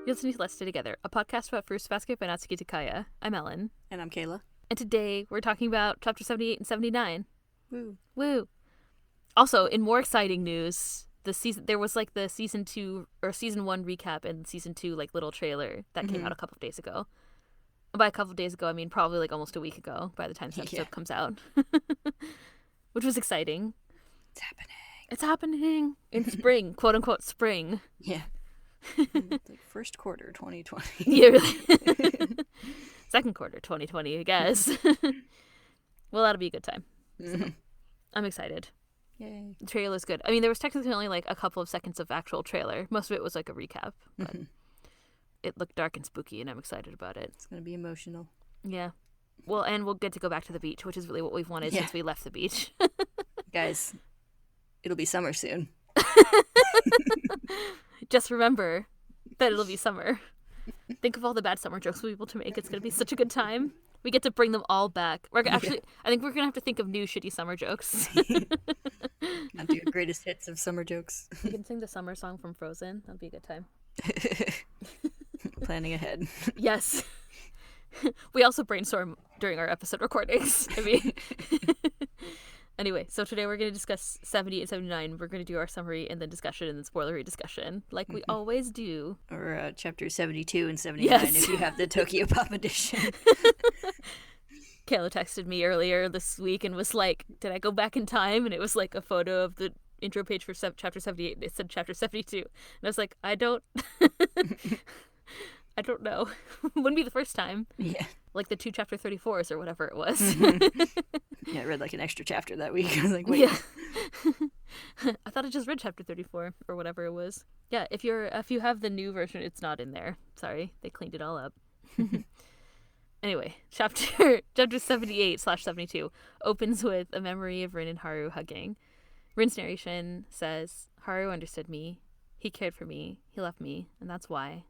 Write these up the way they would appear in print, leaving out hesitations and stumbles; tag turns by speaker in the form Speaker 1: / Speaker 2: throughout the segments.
Speaker 1: You're listening to Let's Stay Together, a podcast about Fruits Basket by Natsuki Takaya. I'm Ellen.
Speaker 2: And I'm Kayla.
Speaker 1: And today we're talking about chapter 78 and 79.
Speaker 2: Woo.
Speaker 1: Woo. Also, in more exciting news, there was like the season 2 or season 1 recap and season 2 like little trailer that came out a couple of days ago. And by a couple of days ago, I mean probably like almost a week ago by the time this episode comes out. Which was exciting.
Speaker 2: It's happening.
Speaker 1: It's happening in spring, quote unquote spring.
Speaker 2: Yeah. Like first quarter 2020.
Speaker 1: Yeah, really. Second quarter 2020, I guess. Well, that'll be a good time. So, I'm excited.
Speaker 2: Yay.
Speaker 1: The trailer's good. I mean, there was technically only like a couple of seconds of actual trailer. Most of it was like a recap. But it looked dark and spooky, and I'm excited about it.
Speaker 2: It's going to be emotional.
Speaker 1: Yeah. Well, and we'll get to go back to the beach, which is really what we've wanted since we left the beach.
Speaker 2: Guys, it'll be summer soon.
Speaker 1: Just remember that it'll be summer. Think of all the bad summer jokes we'll be able to make. It's going to be such a good time. We get to bring them all back. I think we're going to have to think of new shitty summer jokes.
Speaker 2: Not do greatest hits of summer jokes.
Speaker 1: We can sing the summer song from Frozen. That'll be a good time.
Speaker 2: Planning ahead.
Speaker 1: Yes. We also brainstorm during our episode recordings. I mean... Anyway, so today we're going to discuss 70 and 79. We're going to do our summary and then discussion and then spoilery discussion, like we always do.
Speaker 2: Or chapters 72 and 79 if you have the Tokyo Pop edition.
Speaker 1: Kayla texted me earlier this week and was like, did I go back in time? And it was like a photo of the intro page for chapter 78. And it said chapter 72. And I was like, I don't know. Wouldn't be the first time.
Speaker 2: Yeah.
Speaker 1: Like the 2 chapter 34s or whatever it was.
Speaker 2: Yeah, I read like an extra chapter that week. I was like, wait.
Speaker 1: Yeah. I thought I just read chapter 34 or whatever it was. Yeah, if you have the new version, it's not in there. Sorry, they cleaned it all up. Anyway, chapter 78/72 opens with a memory of Rin and Haru hugging. Rin's narration says, Haru understood me. He cared for me. He loved me, and that's why.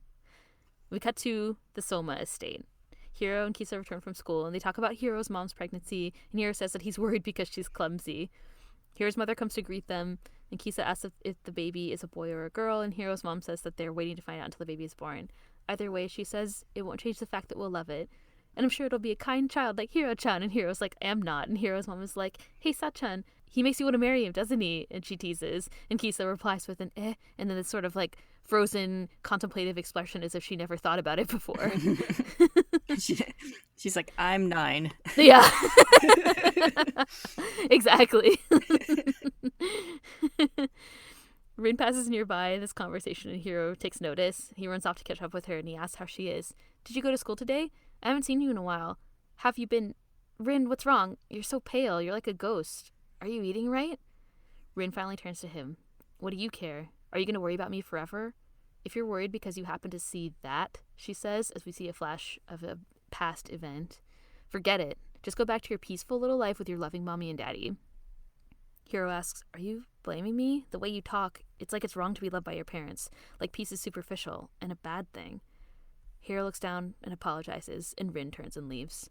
Speaker 1: We cut to the Soma estate. Hiro and Kisa return from school, and they talk about Hiro's mom's pregnancy, and Hiro says that he's worried because she's clumsy. Hiro's mother comes to greet them, and Kisa asks if the baby is a boy or a girl, and Hiro's mom says that they're waiting to find out until the baby is born. Either way, she says it won't change the fact that we'll love it, and I'm sure it'll be a kind child like Hiro-chan, and Hiro's like, I am not, and Hiro's mom is like, hey, Sa-chan, he makes you want to marry him, doesn't he? And she teases, and Kisa replies with an eh, and then it's sort of like frozen contemplative expression as if she never thought about it before.
Speaker 2: She's like, I'm 9.
Speaker 1: Yeah. Exactly. Rin passes nearby this conversation and Hiro takes notice. He runs off to catch up with her and he asks how she is. Did you go to school today? I haven't seen you in a while. Have you been... Rin, what's wrong? You're so pale. You're like a ghost. Are you eating right? Rin finally turns to him. What do you care? Are you going to worry about me forever? If you're worried because you happen to see that, she says, as we see a flash of a past event, forget it. Just go back to your peaceful little life with your loving mommy and daddy. Hiro asks, are you blaming me? The way you talk, it's like it's wrong to be loved by your parents. Like peace is superficial and a bad thing. Hiro looks down and apologizes, and Rin turns and leaves.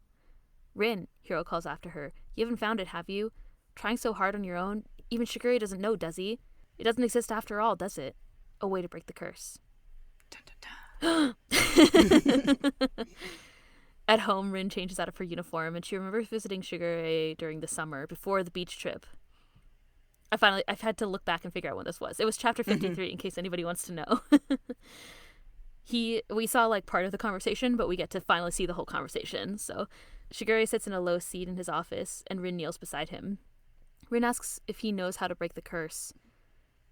Speaker 1: Rin, Hiro calls after her, you haven't found it, have you? Trying so hard on your own? Even Shigure doesn't know, does he? It doesn't exist after all, does it? A way to break the curse. Dun, dun, dun. At home, Rin changes out of her uniform, and she remembers visiting Shigure during the summer, before the beach trip. I've had to look back and figure out when this was. It was chapter 53, in case anybody wants to know. We saw, like, part of the conversation, but we get to finally see the whole conversation. So, Shigure sits in a low seat in his office, and Rin kneels beside him. Rin asks if he knows how to break the curse.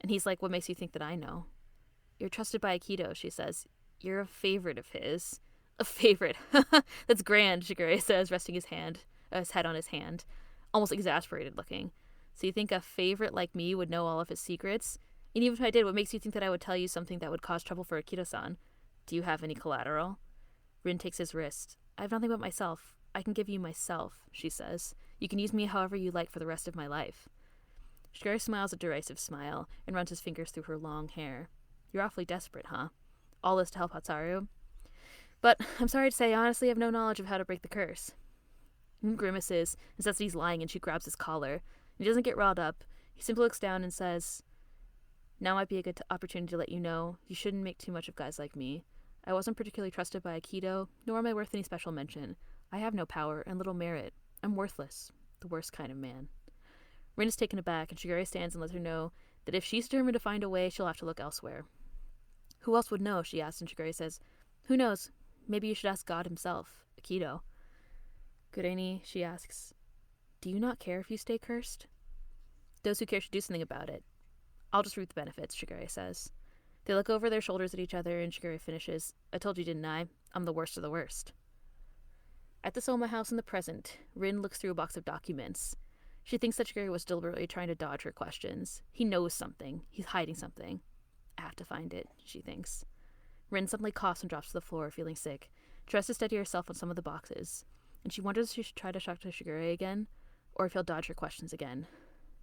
Speaker 1: And he's like, what makes you think that I know? You're trusted by Aikido, she says. You're a favorite of his. A favorite. That's grand, Shigure says, resting his head on his hand, almost exasperated looking. So you think a favorite like me would know all of his secrets? And even if I did, what makes you think that I would tell you something that would cause trouble for Aikido-san? Do you have any collateral? Rin takes his wrist. I have nothing but myself. I can give you myself, she says. You can use me however you like for the rest of my life. Shigure smiles a derisive smile and runs his fingers through her long hair. You're awfully desperate, huh? All this to help Hatsaru? But I'm sorry to say, I honestly have no knowledge of how to break the curse. Rin grimaces and says that he's lying, and she grabs his collar. He doesn't get riled up. He simply looks down and says, now might be a good opportunity to let you know you shouldn't make too much of guys like me. I wasn't particularly trusted by Aikido, nor am I worth any special mention. I have no power and little merit. I'm worthless. The worst kind of man. Rin is taken aback, and Shigure stands and lets her know that if she's determined to find a way, she'll have to look elsewhere. Who else would know, she asks, and Shigure says, who knows? Maybe you should ask God himself. Aikido. Kureni, she asks, do you not care if you stay cursed? Those who care should do something about it. I'll just reap the benefits, Shigure says. They look over their shoulders at each other, and Shigure finishes, I told you, didn't I? I'm the worst of the worst. At the Soma house in the present, Rin looks through a box of documents. She thinks that Shigure was deliberately trying to dodge her questions. He knows something. He's hiding something. I have to find it, she thinks. Rin suddenly coughs and drops to the floor, feeling sick, tries to steady herself on some of the boxes, and she wonders if she should try to talk to Shigure again, or if he'll dodge her questions again.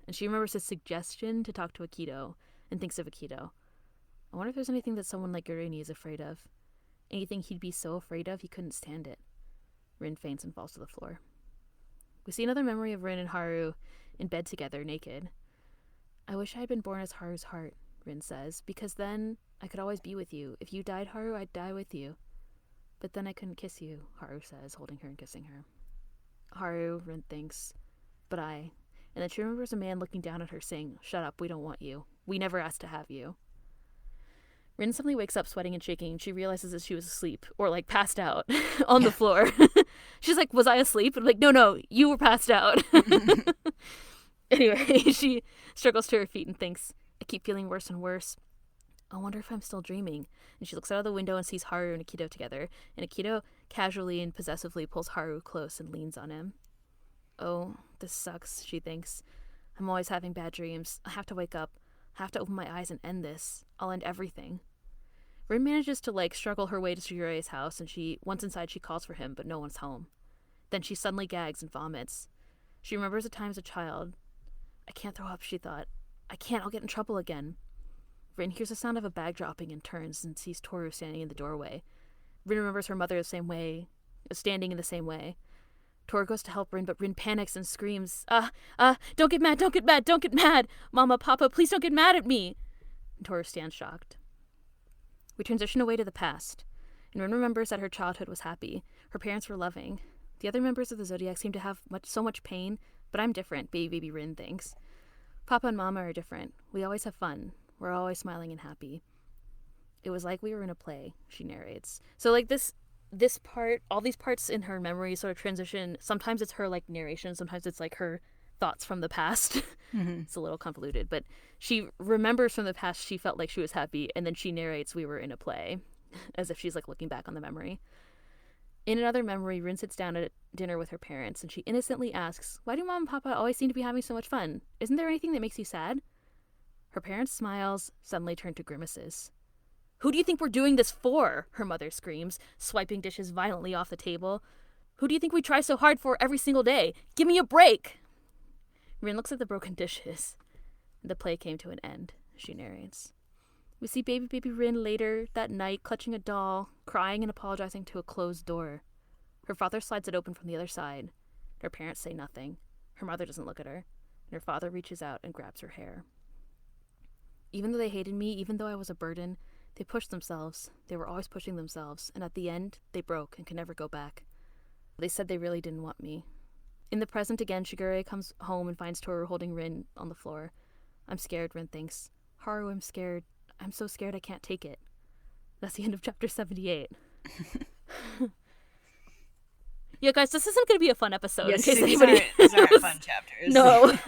Speaker 1: And she remembers his suggestion to talk to Aikido, and thinks of Aikido. I wonder if there's anything that someone like Gureni is afraid of. Anything he'd be so afraid of he couldn't stand it. Rin faints and falls to the floor. We see another memory of Rin and Haru in bed together, naked. I wish I had been born as Haru's heart, Rin says, because then I could always be with you. If you died, Haru, I'd die with you. But then I couldn't kiss you, Haru says, holding her and kissing her. Haru, Rin thinks, but I. And then she remembers a man looking down at her saying, shut up, we don't want you. We never asked to have you. Rin suddenly wakes up sweating and shaking, and she realizes that she was asleep, or like passed out, on the floor. She's like, was I asleep? And I'm like, no, you were passed out. Anyway, she struggles to her feet and thinks, I keep feeling worse and worse. I wonder if I'm still dreaming. And she looks out of the window and sees Haru and Aikido together, and Aikido casually and possessively pulls Haru close and leans on him. Oh, this sucks, she thinks. I'm always having bad dreams. I have to wake up. I have to open my eyes and end this. I'll end everything. Rin manages to, struggle her way to Shigure's house, and once inside, she calls for him, but no one's home. Then she suddenly gags and vomits. She remembers a time as a child. I can't throw up, she thought. I can't, I'll get in trouble again. Rin hears the sound of a bag dropping and turns and sees Tohru standing in the doorway. Rin remembers her mother standing in the same way. Tohru goes to help Rin, but Rin panics and screams, don't get mad, don't get mad, don't get mad! Mama, Papa, please don't get mad at me! And Tohru stands shocked. We transition away to the past, and Rin remembers that her childhood was happy. Her parents were loving. The other members of the Zodiac seem to have so much pain, but I'm different, baby Rin thinks. Papa and Mama are different. We always have fun. We're always smiling and happy. It was like we were in a play, she narrates. So, this part, all these parts in her memory sort of transition. Sometimes it's her, narration. Sometimes it's, her thoughts from the past. Mm-hmm. It's a little convoluted, but she remembers from the past she felt like she was happy, and then she narrates we were in a play, as if she's, looking back on the memory. In another memory, Rin sits down at dinner with her parents, and she innocently asks, why do Mom and Papa always seem to be having so much fun? Isn't there anything that makes you sad? Her parents' smiles suddenly turn to grimaces. Who do you think we're doing this for? Her mother screams, swiping dishes violently off the table. Who do you think we try so hard for every single day? Give me a break! Rin looks at the broken dishes. The play came to an end, she narrates. We see baby Rin later that night clutching a doll, crying and apologizing to a closed door. Her father slides it open from the other side. Her parents say nothing. Her mother doesn't look at her, and her father reaches out and grabs her hair. Even though they hated me, even though I was a burden, they pushed themselves. They were always pushing themselves, and at the end, they broke and could never go back. They said they really didn't want me. In the present again, Shigure comes home and finds Tohru holding Rin on the floor. I'm scared, Rin thinks. Haru, I'm scared. I'm so scared I can't take it. That's the end of chapter 78. Yeah, guys, this isn't going to be a fun episode.
Speaker 2: Yes,
Speaker 1: in case
Speaker 2: these
Speaker 1: anybody
Speaker 2: aren't fun chapters.
Speaker 1: No.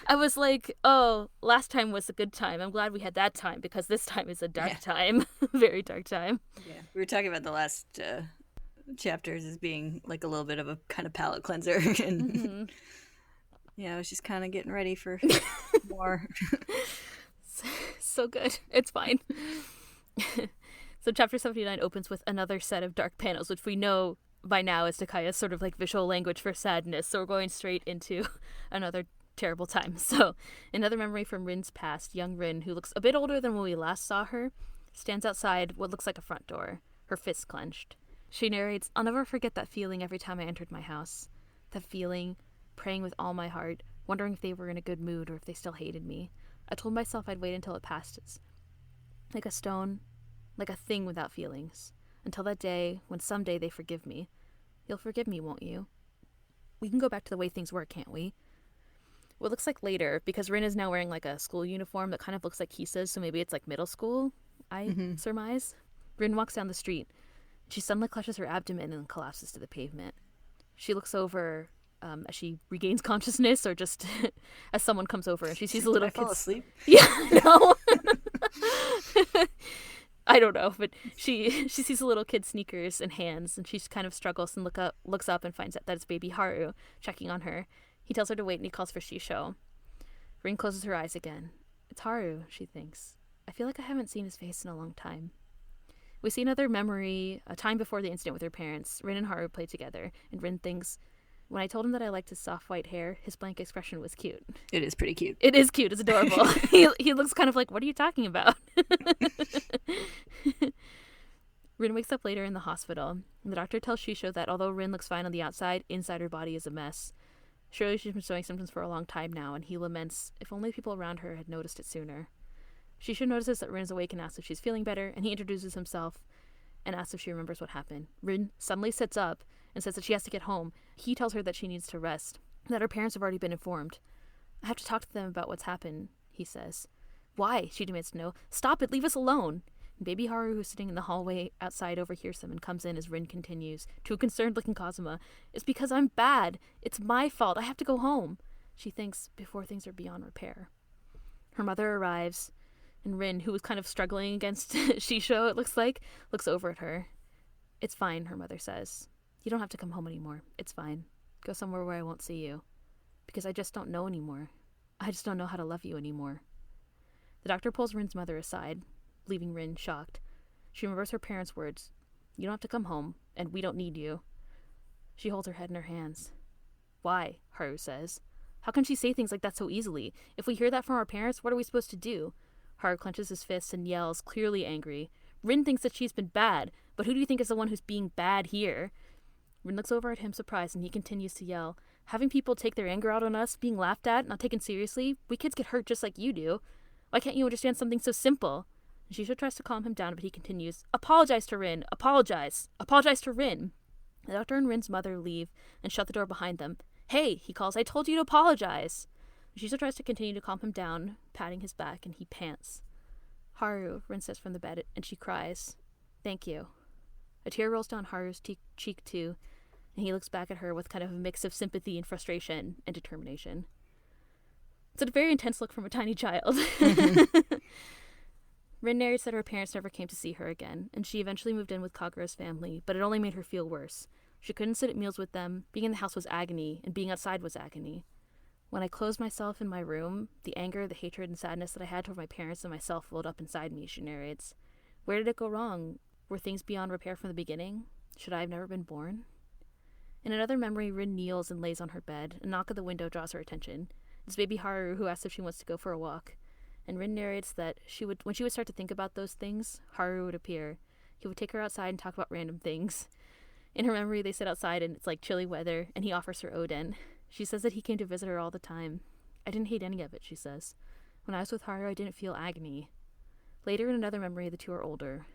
Speaker 1: I was like, oh, last time was a good time. I'm glad we had that time, because this time is a dark time. Very dark time.
Speaker 2: Yeah, we were talking about the last chapters as being a little bit of a kind of palate cleanser. And mm-hmm. Yeah, I was just kind of getting ready for more.
Speaker 1: So good. It's fine. So chapter 79 opens with another set of dark panels, which we know by now is Takaya's sort of visual language for sadness. So we're going straight into another terrible time. So another memory from Rin's past, young Rin, who looks a bit older than when we last saw her, stands outside what looks like a front door, her fists clenched. She narrates, I'll never forget that feeling every time I entered my house. That feeling, praying with all my heart, wondering if they were in a good mood or if they still hated me. I told myself I'd wait until it passed. Like a stone, like a thing without feelings. Until that day, when someday they forgive me. You'll forgive me, won't you? We can go back to the way things were, can't we? What looks like later, because Rin is now wearing like a school uniform that kind of looks like Kisa's, so maybe it's like middle school, I surmise. Rin walks down the street. She suddenly clutches her abdomen and collapses to the pavement. She looks over as she regains consciousness, or just as someone comes over and she sees a little kid.
Speaker 2: Fall asleep?
Speaker 1: Yeah, no. I don't know, but she sees a little kid's sneakers and hands, and she kind of struggles and looks up and finds out that it's baby Haru checking on her. He tells her to wait and he calls for Shisho. Rin closes her eyes again. It's Haru, she thinks. I feel like I haven't seen his face in a long time. We see another memory, a time before the incident with her parents. Rin and Haru play together, and Rin thinks, when I told him that I liked his soft white hair, his blank expression was cute.
Speaker 2: It is pretty cute.
Speaker 1: It is cute. It's adorable. He looks kind of like, what are you talking about? Rin wakes up later in the hospital, and the doctor tells Shisho that although Rin looks fine on the outside, inside her body is a mess. Surely she's been showing symptoms for a long time now, and he laments, if only people around her had noticed it sooner. Shisho notices that Rin is awake and asks if she's feeling better, and he introduces himself and asks if she remembers what happened. Rin suddenly sits up and says that she has to get home. He tells her that she needs to rest, that her parents have already been informed. I have to talk to them about what's happened, he says. Why? She demands to know. Stop it, leave us alone. And baby Haru, who's sitting in the hallway outside, overhears them and comes in as Rin continues, to a concerned-looking Kazuma. It's because I'm bad. It's my fault. I have to go home, she thinks, before things are beyond repair. Her mother arrives, and Rin, who was kind of struggling against Shisho, it looks like, looks over at her. It's fine, her mother says. You don't have to come home anymore. It's fine. Go somewhere where I won't see you. Because I just don't know anymore. I just don't know how to love you anymore. The doctor pulls Rin's mother aside, leaving Rin shocked. She remembers her parents' words. You don't have to come home, and we don't need you. She holds her head in her hands. Why? Haru says. How can she say things like that so easily? If we hear that from our parents, what are we supposed to do? Haru clenches his fists and yells, clearly angry. Rin thinks that she's been bad, but who do you think is the one who's being bad here? Rin looks over at him surprised, and he continues to yell. Having people take their anger out on us, being laughed at, not taken seriously, we kids get hurt just like you do. Why can't you understand something so simple? And Shisho tries to calm him down, but he continues. Apologize to Rin. Apologize. Apologize to Rin. The doctor and Rin's mother leave and shut the door behind them. Hey, he calls, I told you to apologize. Shisho tries to continue to calm him down, patting his back, and he pants. Haru, Rin says from the bed, and she cries. Thank you. A tear rolls down Haru's cheek too, and he looks back at her with kind of a mix of sympathy and frustration and determination. It's a very intense look from a tiny child. Rin narrates that her parents never came to see her again, and she eventually moved in with Kagura's family, but it only made her feel worse. She couldn't sit at meals with them, being in the house was agony, and being outside was agony. When I closed myself in my room, the anger, the hatred, and sadness that I had toward my parents and myself welled up inside me, she narrates. Where did it go wrong? Were things beyond repair from the beginning? Should I have never been born? In another memory, Rin kneels and lays on her bed. A knock at the window draws her attention. It's baby Haru, who asks if she wants to go for a walk. And Rin narrates that when she would start to think about those things, Haru would appear. He would take her outside and talk about random things. In her memory, they sit outside and it's like chilly weather, and he offers her oden. She says that he came to visit her all the time. I didn't hate any of it, she says. When I was with Haru, I didn't feel agony. Later, in another memory, the two are older.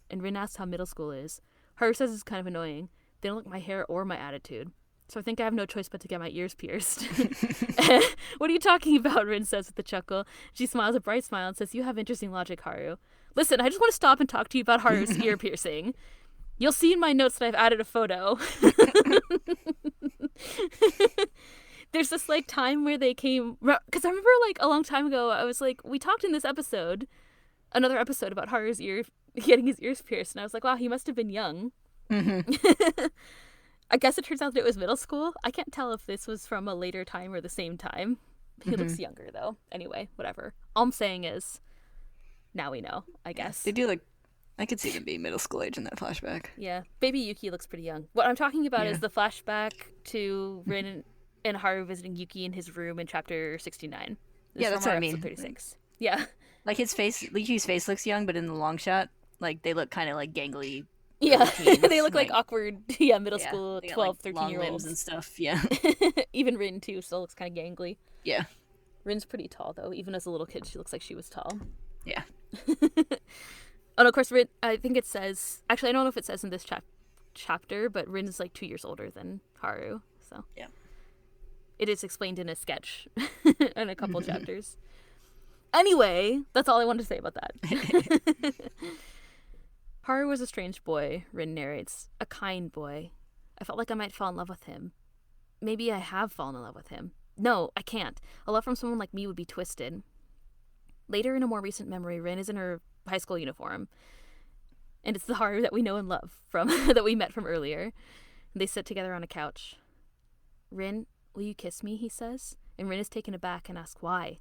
Speaker 1: And Rin asks how middle school is. Haru says it's kind of annoying. They don't like my hair or my attitude. So I think I have no choice but to get my ears pierced. What are you talking about? Rin says with a chuckle. She smiles a bright smile and says, you have interesting logic, Haru. Listen, I just want to stop and talk to you about Haru's ear piercing. You'll see in my notes that I've added a photo. There's this like time where they came, because I remember like a long time ago, I was like, we talked in this episode, another episode about Haru's ear, getting his ears pierced, and I was like, wow, he must have been young. Mm-hmm. I guess it turns out that it was middle school. I can't tell if this was from a later time or the same time. He looks younger, though. Anyway, whatever. All I'm saying is, now we know, I guess.
Speaker 2: They do look, I could see them being middle school age in that flashback.
Speaker 1: Yeah. Baby Yuki looks pretty young. What I'm talking about is the flashback to Rin and Haru visiting Yuki in his room in chapter 69.
Speaker 2: Yeah, that's what I mean.
Speaker 1: 36. Yeah.
Speaker 2: Like Yuki's face looks young, but in the long shot, like they look kind of like gangly.
Speaker 1: Yeah, they look like awkward, middle school, 12,
Speaker 2: like
Speaker 1: 13-year-olds.
Speaker 2: and stuff, yeah.
Speaker 1: Even Rin, too, still looks kind of gangly.
Speaker 2: Yeah.
Speaker 1: Rin's pretty tall, though. Even as a little kid, she looks like she was tall.
Speaker 2: Yeah.
Speaker 1: Oh, no, of course, Rin, I think it says... Actually, I don't know if it says in this chapter, but Rin is like 2 years older than Haru, so...
Speaker 2: Yeah.
Speaker 1: It is explained in a sketch in a couple chapters. Anyway, that's all I wanted to say about that. Haru was a strange boy, Rin narrates. A kind boy. I felt like I might fall in love with him. Maybe I have fallen in love with him. No, I can't. A love from someone like me would be twisted. Later, in a more recent memory, Rin is in her high school uniform. And it's the Haru that we know and love from that we met from earlier. They sit together on a couch. Rin, will you kiss me, he says. And Rin is taken aback and asks why.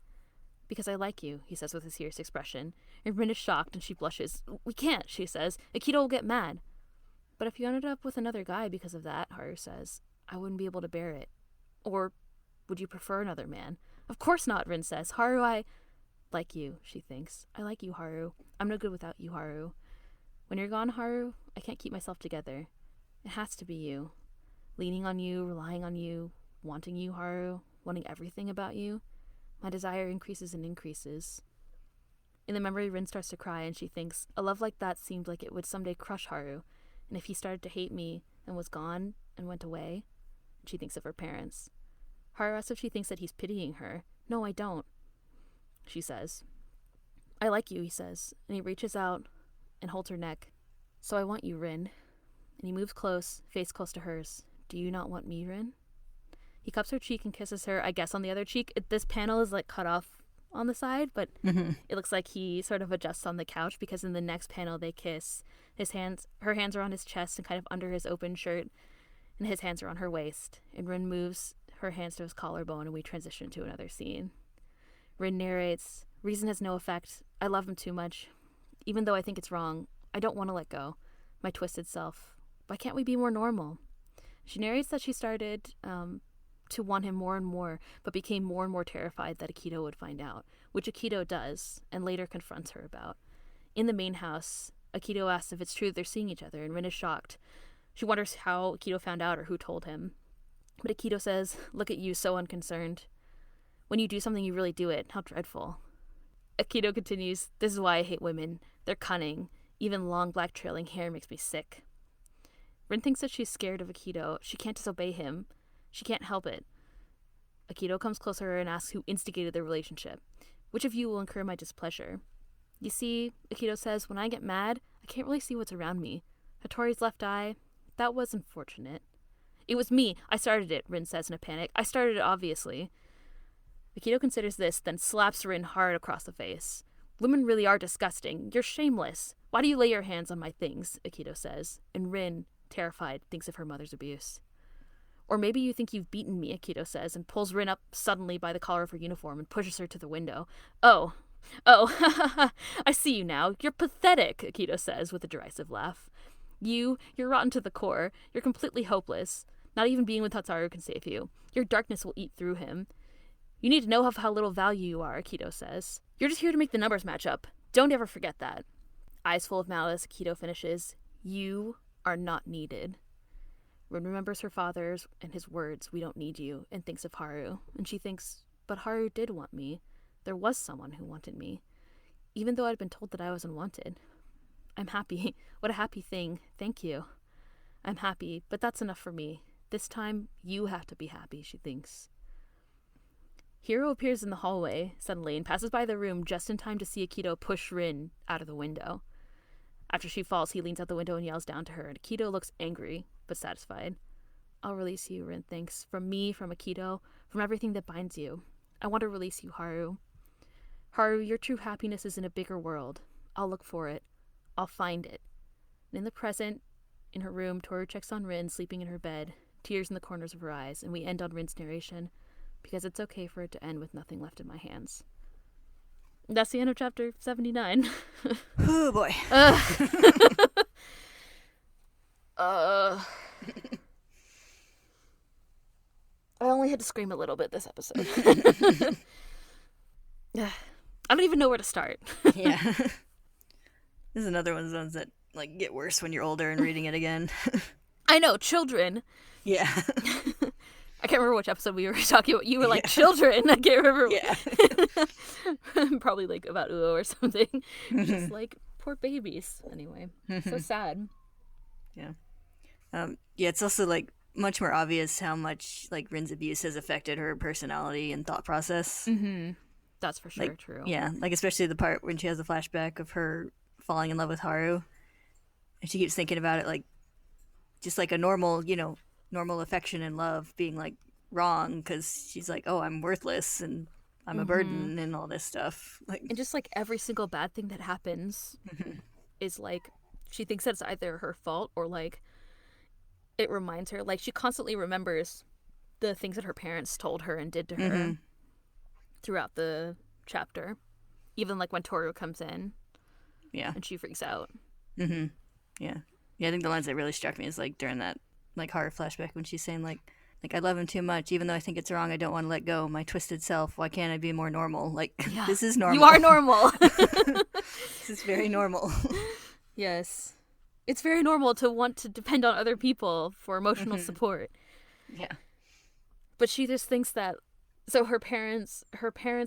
Speaker 1: Because I like you, he says with a serious expression. And Rin is shocked and she blushes. We can't, she says. Akito will get mad. But if you ended up with another guy because of that, Haru says, I wouldn't be able to bear it. Or would you prefer another man? Of course not, Rin says. Haru, I like you, she thinks. I like you, Haru. I'm no good without you, Haru. When you're gone, Haru, I can't keep myself together. It has to be you. Leaning on you, relying on you, wanting you, Haru, wanting everything about you. My desire increases and increases. In the memory, Rin starts to cry and she thinks, a love like that seemed like it would someday crush Haru. And if he started to hate me and was gone and went away, she thinks of her parents. Haru asks if she thinks that he's pitying her. No, I don't, she says. I like you, he says, and he reaches out and holds her neck. So I want you, Rin. And he moves close, face close to hers. Do you not want me, Rin? He cups her cheek and kisses her, I guess, on the other cheek. This panel is, cut off on the side, but it looks like he sort of adjusts on the couch because in the next panel they kiss. Her hands are on his chest and kind of under his open shirt, and his hands are on her waist. And Rin moves her hands to his collarbone, and we transition to another scene. Rin narrates, reason has no effect. I love him too much. Even though I think it's wrong, I don't want to let go. My twisted self. Why can't we be more normal? She narrates that she started to want him more and more, but became more and more terrified that Akito would find out, which Akito does, and later confronts her about. In the main house, Akito asks if it's true they're seeing each other, and Rin is shocked. She wonders how Akito found out or who told him. But Akito says, look at you, so unconcerned. When you do something, you really do it. How dreadful. Akito continues, this is why I hate women. They're cunning. Even long black trailing hair makes me sick. Rin thinks that she's scared of Akito. She can't disobey him. She can't help it. Akito comes closer and asks who instigated their relationship. Which of you will incur my displeasure? You see, Akito says, when I get mad, I can't really see what's around me. Hattori's left eye, that was unfortunate. It was me. I started it, Rin says in a panic. I started it, obviously. Akito considers this, then slaps Rin hard across the face. Women really are disgusting. You're shameless. Why do you lay your hands on my things? Akito says. And Rin, terrified, thinks of her mother's abuse. Or maybe you think you've beaten me, Akito says, and pulls Rin up suddenly by the collar of her uniform and pushes her to the window. Oh, I see you now. You're pathetic, Akito says with a derisive laugh. You're rotten to the core. You're completely hopeless. Not even being with Hatsaru can save you. Your darkness will eat through him. You need to know how little value you are, Akito says. You're just here to make the numbers match up. Don't ever forget that. Eyes full of malice, Akito finishes. You are not needed. Rin remembers her father's and his words, we don't need you, and thinks of Haru. And she thinks, but Haru did want me. There was someone who wanted me. Even though I'd been told that I was unwanted. I'm happy. What a happy thing. Thank you. I'm happy, but that's enough for me. This time, you have to be happy, she thinks. Hiro appears in the hallway suddenly and passes by the room just in time to see Akito push Rin out of the window. After she falls, he leans out the window and yells down to her, and Akito looks angry, but satisfied. I'll release you, Rin thinks. From me, from Akito, from everything that binds you. I want to release you, Haru. Haru, your true happiness is in a bigger world. I'll look for it. I'll find it. And in the present, in her room, Tohru checks on Rin, sleeping in her bed, tears in the corners of her eyes, and we end on Rin's narration, because it's okay for it to end with nothing left in my hands. That's the end of chapter 79.
Speaker 2: Oh, boy.
Speaker 1: I only had to scream a little bit this episode. I don't even know where to start.
Speaker 2: Yeah. This is another one of those ones that get worse when you're older and reading it again.
Speaker 1: I know, children.
Speaker 2: Yeah.
Speaker 1: I can't remember which episode we were talking about. You were like, children. I can't remember.
Speaker 2: Yeah.
Speaker 1: Probably about Uo or something. Just poor babies. Anyway, so sad.
Speaker 2: Yeah. Yeah, it's also like much more obvious how much like Rin's abuse has affected her personality and thought process.
Speaker 1: That's for sure
Speaker 2: Like,
Speaker 1: true.
Speaker 2: yeah, like especially the part when she has the flashback of her falling in love with Haru, and she keeps thinking about it like just like a normal, normal affection and love being like wrong because she's like, oh, I'm worthless and I'm a burden and all this stuff. Like,
Speaker 1: And just like every single bad thing that happens is like she thinks that it's either her fault or like it reminds her, like she constantly remembers the things that her parents told her and did to her throughout the chapter, even like when Tohru comes in,
Speaker 2: yeah,
Speaker 1: and she freaks out.
Speaker 2: yeah, I think the lines that really struck me is like during that like horror flashback when she's saying like I love him too much, even though I think it's wrong. I don't want to let go. My twisted self. Why can't I be more normal? Like,
Speaker 1: Yeah.
Speaker 2: This is normal.
Speaker 1: You are normal.
Speaker 2: This is very normal.
Speaker 1: Yes, it's very normal to want to depend on other people for emotional support.
Speaker 2: Yeah.
Speaker 1: But she just thinks that, so her parents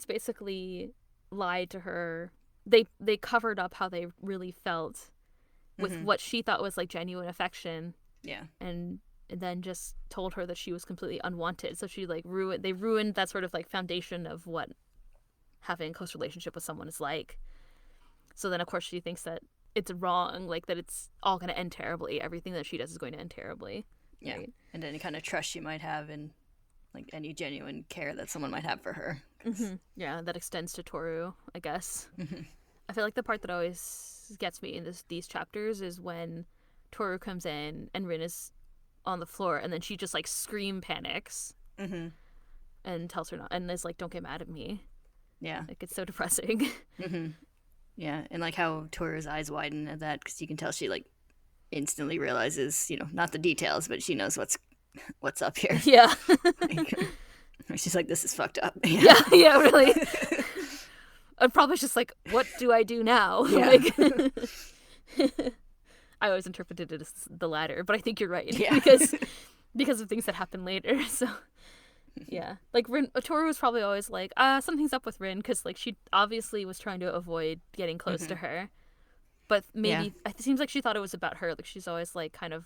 Speaker 1: basically lied to her. They covered up how they really felt with what she thought was like genuine affection.
Speaker 2: Yeah.
Speaker 1: And then just told her that she was completely unwanted. So she like ruined that sort of like foundation of what having a close relationship with someone is like. So then of course she thinks that it's wrong, like that it's all going to end terribly. Everything that she does is going to end terribly.
Speaker 2: Yeah.
Speaker 1: Right?
Speaker 2: And any kind of trust she might have and like any genuine care that someone might have for her.
Speaker 1: Yeah, that extends to Tohru, I guess. I feel like the part that always gets me in these chapters is when Tohru comes in and Rin is on the floor and then she just like scream panics and tells her not, and is like, don't get mad at me.
Speaker 2: Yeah.
Speaker 1: Like it's so depressing.
Speaker 2: Yeah. And like how Toru's eyes widen at that because you can tell she like instantly realizes, not the details, but she knows what's up here.
Speaker 1: Yeah.
Speaker 2: Like, she's like, this is fucked up.
Speaker 1: Yeah, really. And probably just like, what do I do now?
Speaker 2: Yeah.
Speaker 1: Like, I always interpreted it as the latter, but I think you're right.
Speaker 2: Yeah.
Speaker 1: because of things that happen later. So yeah, like Tohru was probably always like, something's up with Rin, because like she obviously was trying to avoid getting close to her, but maybe it seems like she thought it was about her. Like she's always like kind of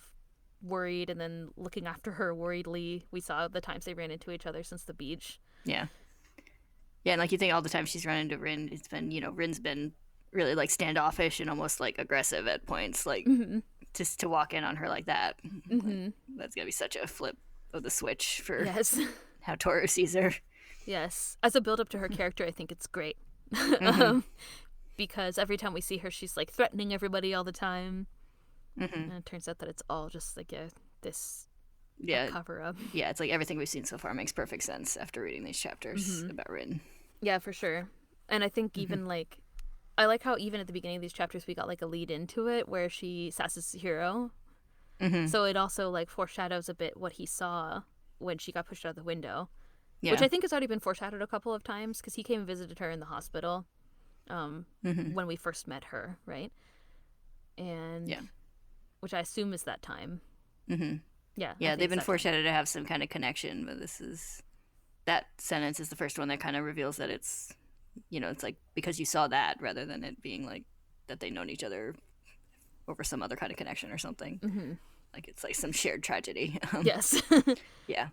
Speaker 1: worried and then looking after her worriedly. We saw the times they ran into each other since the beach.
Speaker 2: Yeah, and like you think all the time she's run into Rin, it's been Rin's been really like standoffish and almost like aggressive at points, like just to walk in on her like that. Like, that's gonna be such a flip of the switch for how Tohru sees her.
Speaker 1: Yes, as a build up to her character, I think it's great. Because every time we see her, she's like threatening everybody all the time, and it turns out that it's all just like this cover up.
Speaker 2: Yeah, it's like everything we've seen so far makes perfect sense after reading these chapters about Rin.
Speaker 1: Yeah, for sure. And I think even like, I like how even at the beginning of these chapters we got like a lead into it where she sasses Hiro. So it also like foreshadows a bit what he saw when she got pushed out of the window, which I think has already been foreshadowed a couple of times because he came and visited her in the hospital when we first met her, right? And which I assume is that time. Yeah,
Speaker 2: they've been foreshadowed to have some kind of connection, but that sentence is the first one that kind of reveals that it's it's like because you saw that rather than it being like that they've known each other over some other kind of connection or something. Like it's like some shared tragedy.
Speaker 1: Yes.
Speaker 2: Yeah.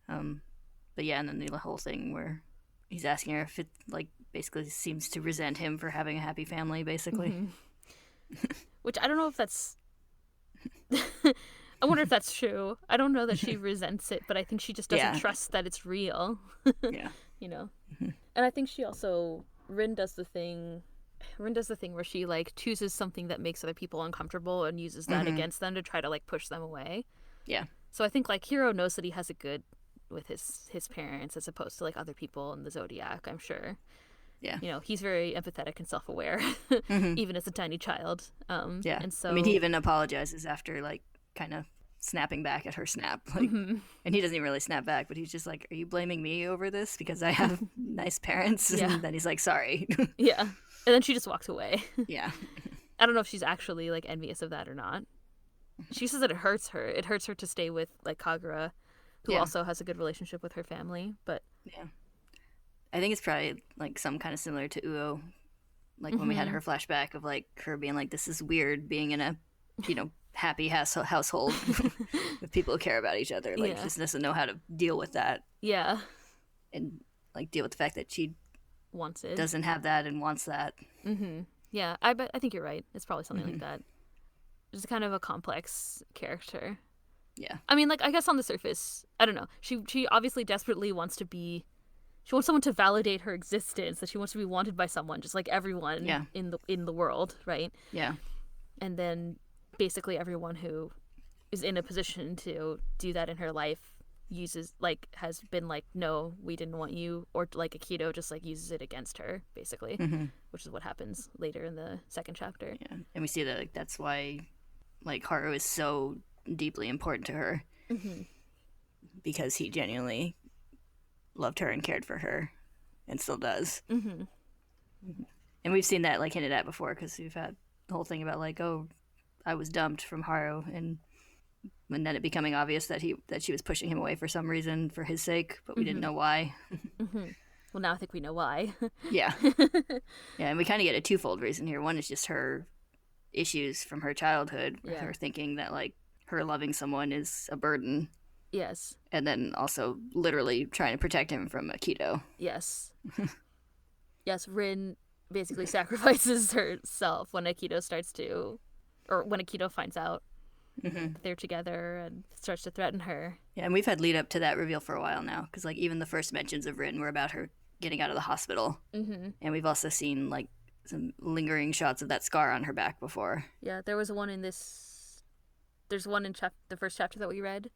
Speaker 2: But yeah, and then the whole thing where he's asking her if it like basically seems to resent him for having a happy family, basically.
Speaker 1: Which I don't know if that's I wonder if that's true. I don't know that she resents it, but I think she just doesn't trust that it's real.
Speaker 2: Yeah.
Speaker 1: And I think she also Rin does the thing where she like chooses something that makes other people uncomfortable and uses that against them to try to like push them away.
Speaker 2: Yeah.
Speaker 1: So I think like Hiro knows that he has it good with his parents as opposed to like other people in the Zodiac, I'm sure.
Speaker 2: Yeah.
Speaker 1: He's very empathetic and self-aware, even as a tiny child.
Speaker 2: Yeah.
Speaker 1: And so
Speaker 2: I mean, he even apologizes after like kind of snapping back at her snap. Like, and he doesn't even really snap back, but he's just like, are you blaming me over this because I have nice parents?
Speaker 1: Yeah.
Speaker 2: And then he's like, sorry.
Speaker 1: Yeah. And then she just walks away.
Speaker 2: Yeah.
Speaker 1: I don't know if she's actually like envious of that or not. She says that it hurts her. It hurts her to stay with like Kagura, who also has a good relationship with her family. But
Speaker 2: yeah, I think it's probably like some kind of similar to Uo, Like when we had her flashback of like her being like, this is weird being in a, happy household with people who care about each other. Like
Speaker 1: Yeah.
Speaker 2: just doesn't know how to deal with that
Speaker 1: Yeah.
Speaker 2: and like deal with the fact that she
Speaker 1: Wants it.
Speaker 2: doesn't have that and wants that.
Speaker 1: Yeah, I think you're right. It's probably something like that. Just kind of a complex character.
Speaker 2: Yeah.
Speaker 1: I mean, like, I guess on the surface, I don't know. She obviously desperately wants to be. She wants someone to validate her existence. That she wants to be wanted by someone, just like everyone in the world, right?
Speaker 2: Yeah.
Speaker 1: And then basically everyone who is in a position to do that in her life has been like, no, we didn't want you, or like Akito just like uses it against her, basically, which is what happens later in the second chapter.
Speaker 2: Yeah, and we see that like, that's why like Haru is so deeply important to her, because he genuinely loved her and cared for her, and still does. And we've seen that like hinted at before, because we've had the whole thing about like, oh, I was dumped from Haru, and then it becoming obvious that she was pushing him away for some reason for his sake, but we didn't know why.
Speaker 1: Well, now I think we know why.
Speaker 2: Yeah. Yeah, and we kind of get a twofold reason here. One is just her issues from her childhood, with her thinking that like her loving someone is a burden.
Speaker 1: Yes.
Speaker 2: And then also literally trying to protect him from Akito.
Speaker 1: Yes. Yes, Rin basically sacrifices herself when Akito finds out that they're together and starts to threaten her.
Speaker 2: Yeah, and we've had lead up to that reveal for a while now, because like even the first mentions of Rin were about her getting out of the hospital. And we've also seen like some lingering shots of that scar on her back before.
Speaker 1: Yeah, there was one in this. There's one in the first chapter that we read.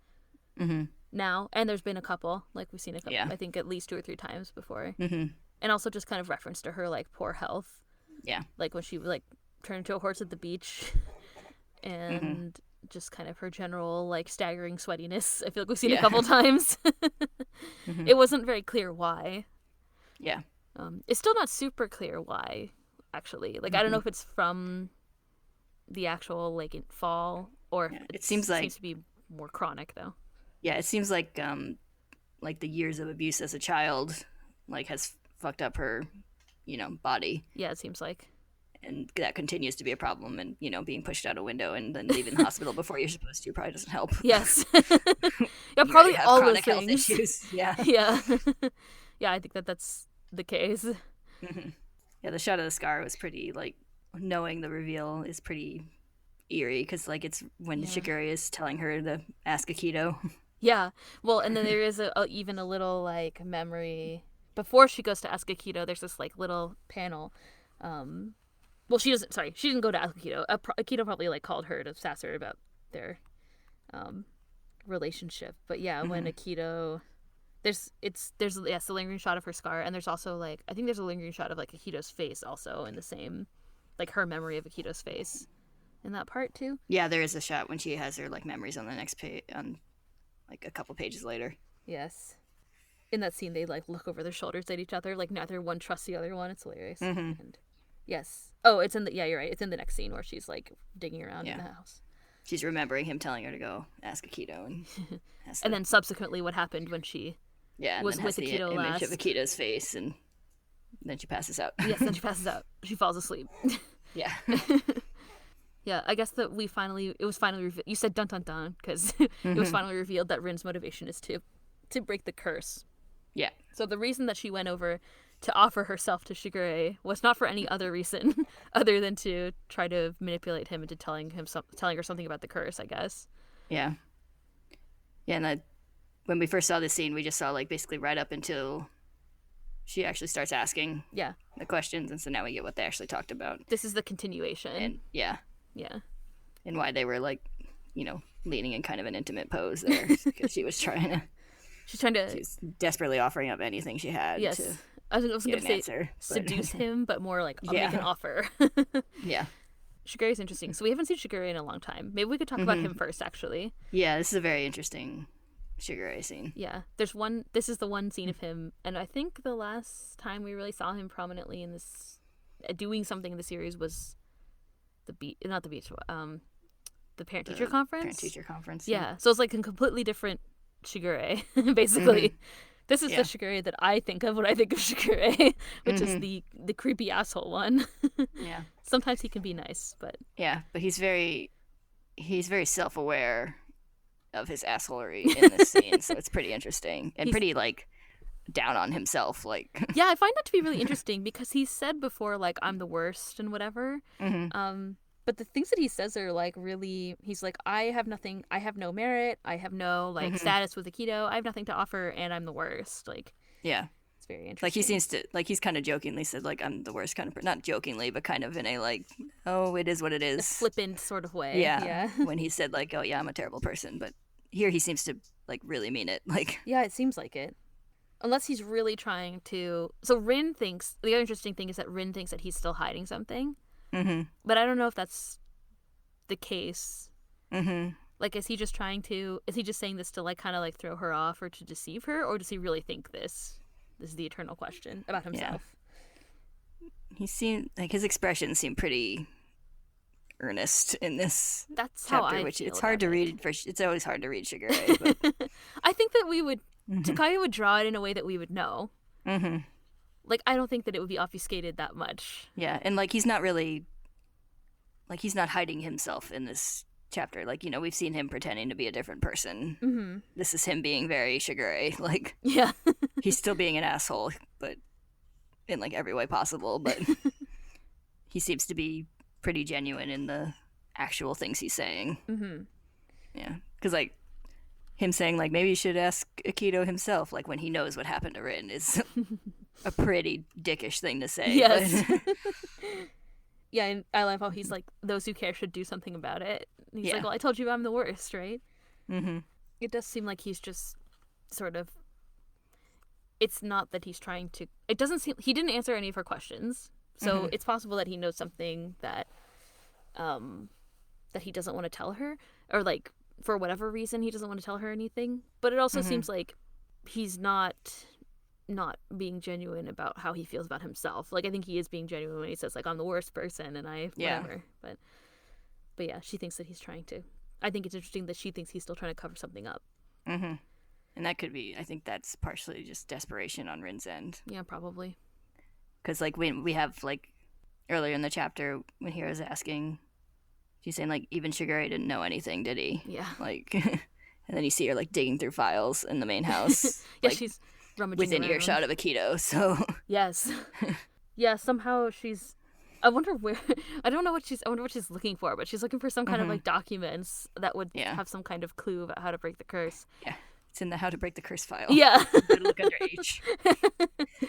Speaker 1: Now, and there's been a couple. Like we've seen a couple.
Speaker 2: Yeah.
Speaker 1: I think at least 2 or 3 times before. And also just kind of reference to her like poor health.
Speaker 2: Yeah.
Speaker 1: Like when she like turned into a horse at the beach, and just kind of her general like staggering sweatiness. I feel like we've seen a couple times. It wasn't very clear why.
Speaker 2: Yeah.
Speaker 1: It's still not super clear why, actually. Like I don't know if it's from the actual like fall, or
Speaker 2: it seems
Speaker 1: to be more chronic though.
Speaker 2: Yeah, it seems like the years of abuse as a child like has fucked up her, body.
Speaker 1: Yeah, it seems like.
Speaker 2: And that continues to be a problem, and being pushed out a window and then leaving the hospital before you're supposed to probably doesn't help.
Speaker 1: Yes. Yeah, probably all those
Speaker 2: chronic health
Speaker 1: things.
Speaker 2: issues. Yeah.
Speaker 1: Yeah. Yeah, I think that's the case.
Speaker 2: Yeah, the shot of the scar was pretty, like, knowing the reveal is pretty eerie, because like it's when Shigure is telling her to ask Akito.
Speaker 1: Yeah. Well, and then there is even a little like memory before she goes to ask Akito. There's this like little panel. Well, she didn't go to ask Akito. Akito probably like called her to sass her about their relationship. But yeah, when Akito, there's the lingering shot of her scar, and there's also like I think there's a lingering shot of like Akito's face also in the same, like her memory of Akito's face in that part too.
Speaker 2: Yeah, there is a shot when she has her like memories on the next page, on like a couple pages later.
Speaker 1: Yes. In that scene, they like look over their shoulders at each other, like neither one trusts the other one. It's hilarious. And yes. Oh, it's in the you're right. It's in the next scene where she's like digging around in the house.
Speaker 2: She's remembering him telling her to go ask Akito, and
Speaker 1: then subsequently what happened when she was with Akito
Speaker 2: image
Speaker 1: last.
Speaker 2: of Akito's face, and then she passes out.
Speaker 1: Yes, then she passes out. She falls asleep.
Speaker 2: Yeah.
Speaker 1: Yeah, I guess that it was finally revealed. You said dun dun dun because it was finally revealed that Rin's motivation is to break the curse.
Speaker 2: Yeah.
Speaker 1: So the reason that she went over to offer herself to Shigure was not for any other reason other than to try to manipulate him into telling her something about the curse, I guess.
Speaker 2: Yeah. Yeah, and when we first saw this scene, we just saw like basically right up until she actually starts asking the questions, and so now we get what they actually talked about.
Speaker 1: This is the continuation.
Speaker 2: And yeah. And why they were like, leaning in kind of an intimate pose there, because she was trying to she's desperately offering up anything she had.
Speaker 1: Yes.
Speaker 2: To
Speaker 1: I was going to say
Speaker 2: answer,
Speaker 1: seduce him, but more like I'll make an offer.
Speaker 2: Yeah.
Speaker 1: Shigure is interesting. So we haven't seen Shigure in a long time. Maybe we could talk about him first, actually.
Speaker 2: Yeah, this is a very interesting Shigure scene.
Speaker 1: Yeah. This is the one scene of him, and I think the last time we really saw him prominently in this, doing something in the series was the parent-teacher conference?
Speaker 2: Parent-teacher conference.
Speaker 1: Yeah. So it's like a completely different Shigure, basically. This is
Speaker 2: Yeah.
Speaker 1: the Shigure that I think of when I think of Shigure, which is
Speaker 2: Mhm.
Speaker 1: the creepy asshole one.
Speaker 2: Yeah.
Speaker 1: Sometimes he can be nice, but
Speaker 2: Yeah, but he's very self-aware of his assholery in this scene, so it's pretty interesting and
Speaker 1: he's
Speaker 2: pretty like down on himself. Like,
Speaker 1: yeah, I find that to be really interesting because he's said before like I'm the worst and whatever.
Speaker 2: hmm
Speaker 1: But the things that he says are like really he's like I have nothing, I have no merit, I have no like
Speaker 2: hmm
Speaker 1: status with Aikido, I have nothing to offer and I'm the worst. Like
Speaker 2: yeah,
Speaker 1: it's very
Speaker 2: like he
Speaker 1: interesting.
Speaker 2: seems to like he's kind of jokingly said like I'm the worst kind of not jokingly, but kind of in a like, oh, it is what it
Speaker 1: A
Speaker 2: is.
Speaker 1: flippant sort of way.
Speaker 2: Yeah,
Speaker 1: Yeah.
Speaker 2: when he said like, oh yeah, I'm a terrible person, but here he seems to like really mean it. Like,
Speaker 1: Yeah, it seems like it. Unless he's really trying to. So Rin thinks the other interesting thing is that Rin thinks that he's still hiding something,
Speaker 2: hmm
Speaker 1: but I don't know if that's the case.
Speaker 2: hmm
Speaker 1: Like, is he just trying to? Is he just saying this to like kind of like throw her off or to deceive her, or does he really think this? This is the eternal question about
Speaker 2: yeah.
Speaker 1: himself.
Speaker 2: He seemed like his expressions seem pretty earnest in this
Speaker 1: That's how
Speaker 2: chapter,
Speaker 1: I
Speaker 2: which
Speaker 1: feel
Speaker 2: it's hard
Speaker 1: about
Speaker 2: to
Speaker 1: it.
Speaker 2: read. It's always hard to read Shigure, but
Speaker 1: I think that we would
Speaker 2: hmm
Speaker 1: Takaya would draw it in a way that we would know.
Speaker 2: hmm
Speaker 1: Like, I don't think that it would be obfuscated that much.
Speaker 2: yeah, and like he's not really like he's not hiding himself in this chapter. Like, we've seen him pretending to be a different person.
Speaker 1: Mm-hmm.
Speaker 2: This is him being very Shigure. Like,
Speaker 1: Yeah.
Speaker 2: he's still being an asshole, but in like every way possible. But he seems to be pretty genuine in the actual things he's saying.
Speaker 1: Mm-hmm.
Speaker 2: Yeah, because like him saying like maybe you should ask Akito himself, like when he knows what happened to Rin, is a pretty dickish thing to say.
Speaker 1: Yes.
Speaker 2: But
Speaker 1: Yeah, and I love how he's like, those who care should do something about it. And he's
Speaker 2: yeah.
Speaker 1: like, well, I told you I'm the worst, right?
Speaker 2: hmm
Speaker 1: It does seem like he's just sort of. It's not that he's trying to. It doesn't seem. He didn't answer any of her questions. So it's possible that he knows something that. That he doesn't want to tell her. Or like, for whatever reason, he doesn't want to tell her anything. But it also seems like he's not being genuine about how he feels about himself. Like, I think he is being genuine when he says like I'm the worst person and I whatever. But yeah, she thinks that he's trying to. I think it's interesting that she thinks he's still trying to cover something up.
Speaker 2: And that could be. I think that's partially just desperation on Rin's end.
Speaker 1: Yeah, probably.
Speaker 2: Because like when we have like earlier in the chapter when Hira's asking, she's saying like even Shigure didn't know anything, did he?
Speaker 1: Yeah.
Speaker 2: Like, and then you see her like digging through files in the main house.
Speaker 1: Yeah,
Speaker 2: like,
Speaker 1: she's rummaging
Speaker 2: within
Speaker 1: around.
Speaker 2: earshot of Akito. So
Speaker 1: Yes. Yeah, somehow she's. I wonder where. I don't know what she's. I wonder what she's looking for, but she's looking for some kind of like documents that would have some kind of clue about how to break the curse.
Speaker 2: yeah, it's in the How to Break the Curse file.
Speaker 1: Yeah.
Speaker 2: Better look under H.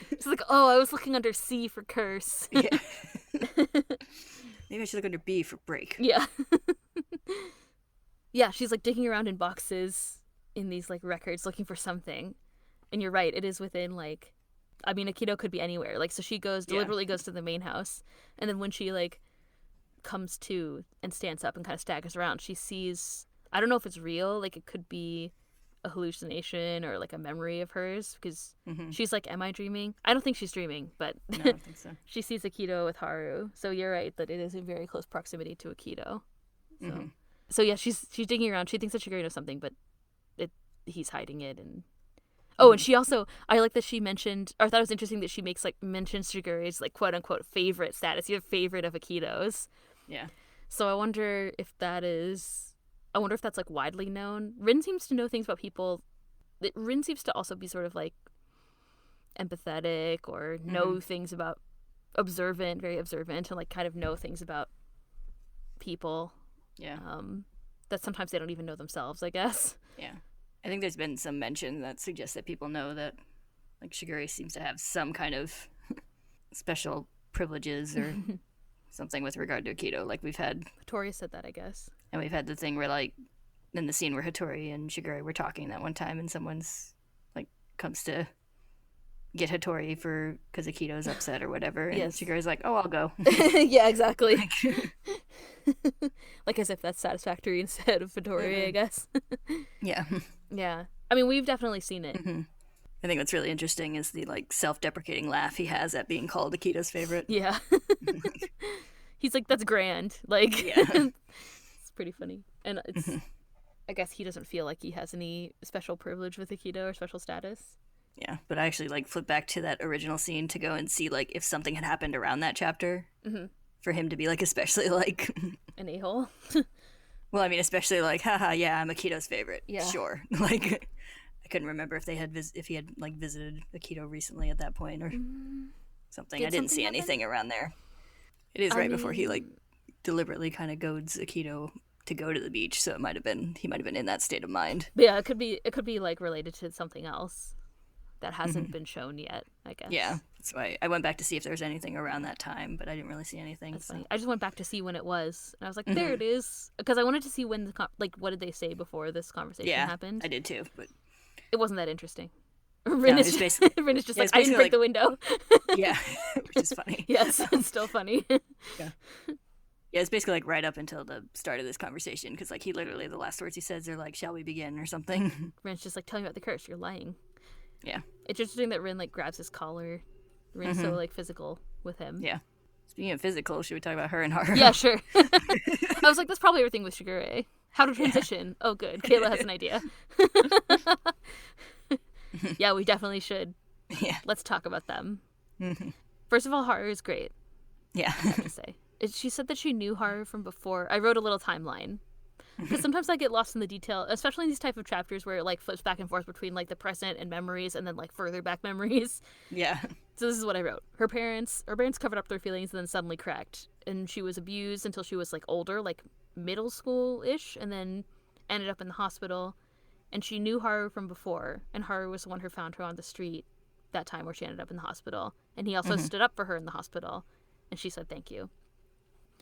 Speaker 1: She's like, oh, I was looking under C for curse.
Speaker 2: Yeah. Maybe I should look under B for break.
Speaker 1: Yeah. Yeah, she's like digging around in boxes in these like records looking for something. And you're right, it is within like I mean Aikido could be anywhere. Like so she deliberately goes to the main house and then when she like comes to and stands up and kind of staggers around, she sees I don't know if it's real, like it could be a hallucination or like a memory of hers because she's like, am I dreaming? I don't think she's dreaming, but
Speaker 2: No, I don't think so.
Speaker 1: she sees Aikido with Haru. So you're right that it is in very close proximity to Aikido. So yeah, she's digging around. She thinks that Shigure knows something, but he's hiding it. And and she also I like that she mentioned, or I thought it was interesting that she mentions Shigure's like quote unquote favorite status, your favorite of Aikidos.
Speaker 2: Yeah.
Speaker 1: So I wonder if that's like widely known. Rin seems to know things about people. Rin seems to also be sort of like empathetic or know things about very observant, and like kind of know things about people.
Speaker 2: Yeah.
Speaker 1: That sometimes they don't even know themselves, I guess.
Speaker 2: Yeah. I think there's been some mention that suggests that people know that like Shigure seems to have some kind of special privileges or something with regard to Aikido. Like we've had
Speaker 1: Hattori said that, I guess.
Speaker 2: And we've had the thing where like in the scene where Hattori and Shigure were talking that one time and someone's like comes to get Hattori because Akito's upset or whatever, and Shigure's like, oh, I'll go.
Speaker 1: Yeah, exactly. Like as if that's satisfactory instead of Hattori, I guess.
Speaker 2: Yeah.
Speaker 1: Yeah. I mean, we've definitely seen it.
Speaker 2: I think what's really interesting is the like self-deprecating laugh he has at being called Akito's favorite.
Speaker 1: Yeah. He's like, that's grand. Like,
Speaker 2: yeah.
Speaker 1: It's pretty funny. And it's, I guess he doesn't feel like he has any special privilege with Aikido or special status.
Speaker 2: Yeah, but I actually like flipped back to that original scene to go and see like if something had happened around that chapter for him to be like especially like
Speaker 1: An a-hole.
Speaker 2: well, I mean especially like haha yeah I'm Akito's favorite.
Speaker 1: Yeah.
Speaker 2: Sure. Like I couldn't remember if they had if he had like visited Akito recently at that point or something.
Speaker 1: Did
Speaker 2: I didn't
Speaker 1: something
Speaker 2: see
Speaker 1: happen?
Speaker 2: anything around there. It is right before he like deliberately kind of goads Akito to go to the beach, so he might have been in that state of mind.
Speaker 1: But yeah, it could be like related to something else that hasn't been shown yet, I guess.
Speaker 2: Yeah, that's why I went back to see if there was anything around that time, but I didn't really see anything.
Speaker 1: That's
Speaker 2: so.
Speaker 1: funny. I just went back to see when it was, and I was like, there it is, because I wanted to see when like what did they say before this conversation happened.
Speaker 2: I did too, but
Speaker 1: it wasn't that interesting. Rin is just like, I didn't break the window.
Speaker 2: Yeah, which is funny.
Speaker 1: Yes, it's still funny.
Speaker 2: Yeah. Yeah, it's basically like right up until the start of this conversation, because like he literally, the last words he says are like, "Shall we begin?" or something.
Speaker 1: Rin's just like, tell me about the curse. You're lying.
Speaker 2: Yeah.
Speaker 1: It's interesting that Rin like grabs his collar. Rin's so like physical with him.
Speaker 2: Yeah. Speaking of physical, should we talk about her and Haru?
Speaker 1: Yeah, sure. I was like, that's probably everything with Shigure. How to transition. Yeah. Oh, good. Kayla has an idea. Yeah, we definitely should.
Speaker 2: Yeah.
Speaker 1: Let's talk about them. First of all, Haru is great.
Speaker 2: Yeah.
Speaker 1: I have to say. She said that she knew Haru from before. I wrote a little timeline. Because sometimes I get lost in the detail, especially in these type of chapters where it like flips back and forth between like the present and memories and then like further back memories.
Speaker 2: Yeah.
Speaker 1: So this is what I wrote. Her parents covered up their feelings and then suddenly cracked. And she was abused until she was like older, like middle school-ish, and then ended up in the hospital. And she knew Haru from before, and Haru was the one who found her on the street that time where she ended up in the hospital. And he also stood up for her in the hospital, and she said thank you.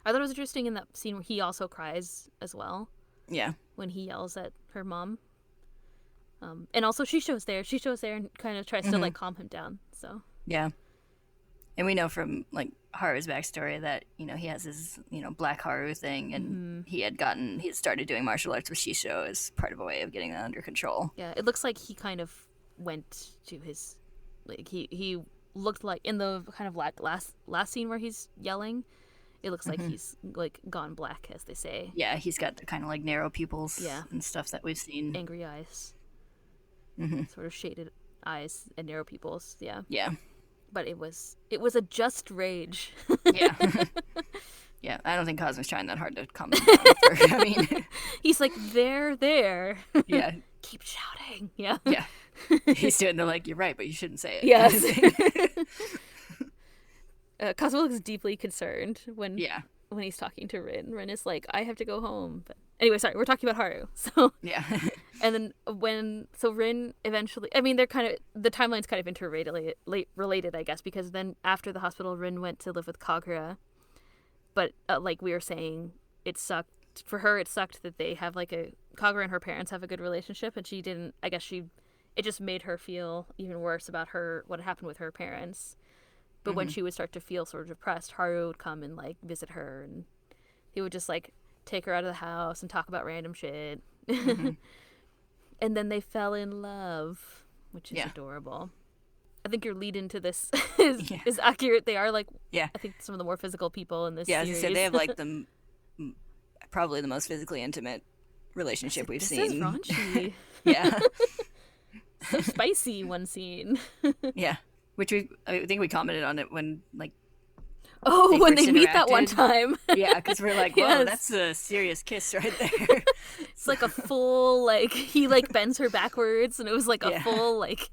Speaker 1: I thought it was interesting in that scene where he also cries as well.
Speaker 2: Yeah.
Speaker 1: When he yells at her mom. And also she shows there and kind of tries to like calm him down. So
Speaker 2: yeah. And we know from like Haru's backstory that, you know, he has his, you know, Black Haru thing, and he had started doing martial arts with Shisho as part of a way of getting that under control.
Speaker 1: Yeah, it looks like he kind of went to his, like he looked like in the kind of like last scene where he's yelling. It looks like he's like gone black, as they say.
Speaker 2: Yeah, he's got the kind of like narrow pupils and stuff that we've seen.
Speaker 1: Angry eyes. Sort of shaded eyes and narrow pupils. Yeah.
Speaker 2: Yeah.
Speaker 1: But it was a just rage.
Speaker 2: Yeah. Yeah, I don't think Cosmo's trying that hard to calm him down. I mean,
Speaker 1: he's like, there.
Speaker 2: Yeah.
Speaker 1: Keep shouting. Yeah.
Speaker 2: Yeah. He's doing the like, you're right, but you shouldn't say it.
Speaker 1: Yes. Cosmo looks deeply concerned when he's talking to Rin. Rin is like, I have to go home. But anyway, sorry, we're talking about Haru. So
Speaker 2: yeah.
Speaker 1: And then Rin eventually, I mean, they're kind of, the timeline's kind of interrelated, I guess, because then after the hospital, Rin went to live with Kagura. But like we were saying, it sucked for her. It sucked that they have like Kagura and her parents have a good relationship, and she didn't. I guess it just made her feel even worse about what had happened with her parents. But when she would start to feel sort of depressed, Haru would come and like visit her, and he would just like take her out of the house and talk about random shit. And then they fell in love, which is adorable. I think your lead into this is accurate. They are like, I think some of the more physical people in this series.
Speaker 2: As I said, they have like probably the most physically intimate relationship we've seen.
Speaker 1: This is raunchy.
Speaker 2: Yeah.
Speaker 1: So spicy, one scene.
Speaker 2: Yeah. Which I think we commented on it when, like,
Speaker 1: when they meet that one time.
Speaker 2: Yeah, because we're like, whoa, that's a serious kiss right there.
Speaker 1: It's like a full, like, he, like, bends her backwards, and it was, like, a full, like,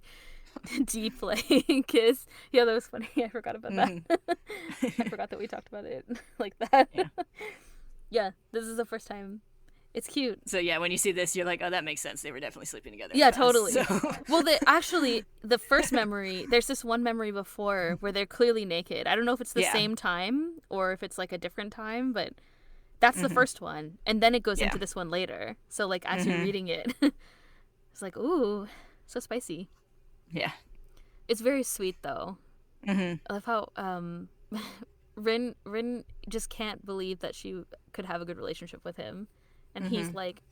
Speaker 1: deep, like, kiss. Yeah, that was funny. I forgot about that. I forgot that we talked about it like that. Yeah, this is the first time. It's cute.
Speaker 2: So yeah, when you see this, you're like, oh, that makes sense. They were definitely sleeping together.
Speaker 1: Yeah, totally. So. Well, the first memory, there's this one memory before where they're clearly naked. I don't know if it's the same time or if it's like a different time, but that's the first one. And then it goes into this one later. So like as you're reading it, it's like, ooh, so spicy. Yeah. It's very sweet though. I love how Rin just can't believe that she could have a good relationship with him. And he's like,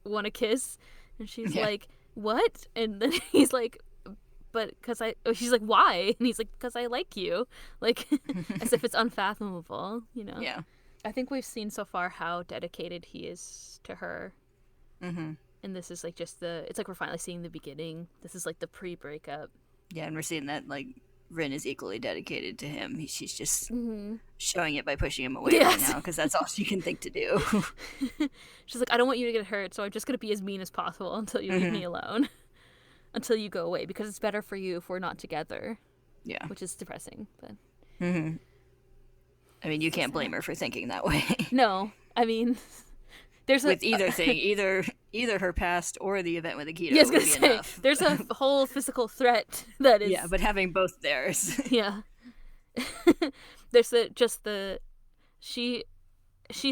Speaker 1: want a kiss? And she's like, what? And then he's like, but she's like, why? And he's like, because I like you. Like, as if it's unfathomable, you know? Yeah. I think we've seen so far how dedicated he is to her. And this is like just it's like we're finally seeing the beginning. This is like the pre-breakup.
Speaker 2: Yeah, and we're seeing that like Rin is equally dedicated to him. She's just showing it by pushing him away right now because that's all she can think to do.
Speaker 1: She's like, I don't want you to get hurt, so I'm just going to be as mean as possible until you leave me alone. Until you go away, because it's better for you if we're not together. Yeah. Which is depressing, but...
Speaker 2: I mean, you can't blame her for thinking that way.
Speaker 1: No. I mean...
Speaker 2: With either thing, either her past or the event with Akito
Speaker 1: would
Speaker 2: be enough.
Speaker 1: There's a whole physical threat that is...
Speaker 2: Yeah, but having both theirs.
Speaker 1: Yeah. There's she's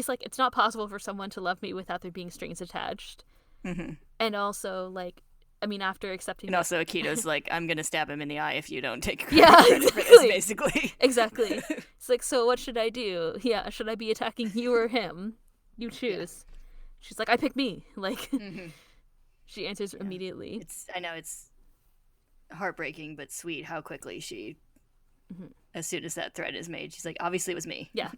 Speaker 1: like, it's not possible for someone to love me without there being strings attached. And also, like, I mean, after accepting...
Speaker 2: And also Akito's like, I'm going to stab him in the eye if you don't take
Speaker 1: credit
Speaker 2: for this, basically.
Speaker 1: Exactly. It's like, so what should I do? Yeah, should I be attacking you or him? You choose. Yeah. She's like, I pick me. Like, she answers immediately.
Speaker 2: I know it's heartbreaking, but sweet how quickly she, as soon as that threat is made, she's like, obviously it was me.
Speaker 1: Yeah.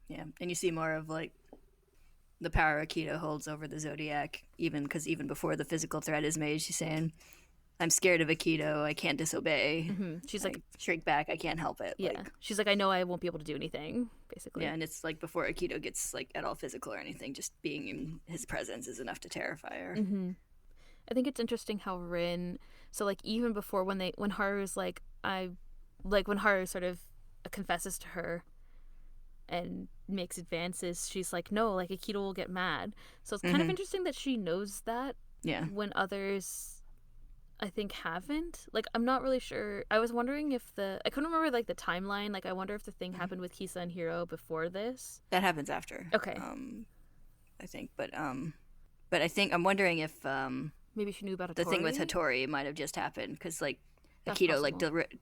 Speaker 2: Yeah, and you see more of, like, the power Akito holds over the Zodiac, even before the physical threat is made, she's saying, I'm scared of Akito, I can't disobey.
Speaker 1: She's like,
Speaker 2: shrink back, I can't help it.
Speaker 1: Yeah.
Speaker 2: Like,
Speaker 1: she's like, I know I won't be able to do anything, basically.
Speaker 2: Yeah, and it's like before Akito gets like at all physical or anything, just being in his presence is enough to terrify her.
Speaker 1: I think it's interesting how Rin, so like even before when Haru's like, when Haru sort of confesses to her and makes advances, she's like, no, like Akito will get mad. So it's kind of interesting that she knows that.
Speaker 2: Yeah.
Speaker 1: When others, I think, haven't. Like, I'm not really sure. I was wondering if I couldn't remember, like, the timeline. Like, I wonder if the thing happened with Kisa and Hiro before this.
Speaker 2: That happens after.
Speaker 1: Okay.
Speaker 2: I think, but I think, I'm wondering if,
Speaker 1: maybe she knew about Hattori?
Speaker 2: The thing with Hattori might have just happened, because, like, Akito, like,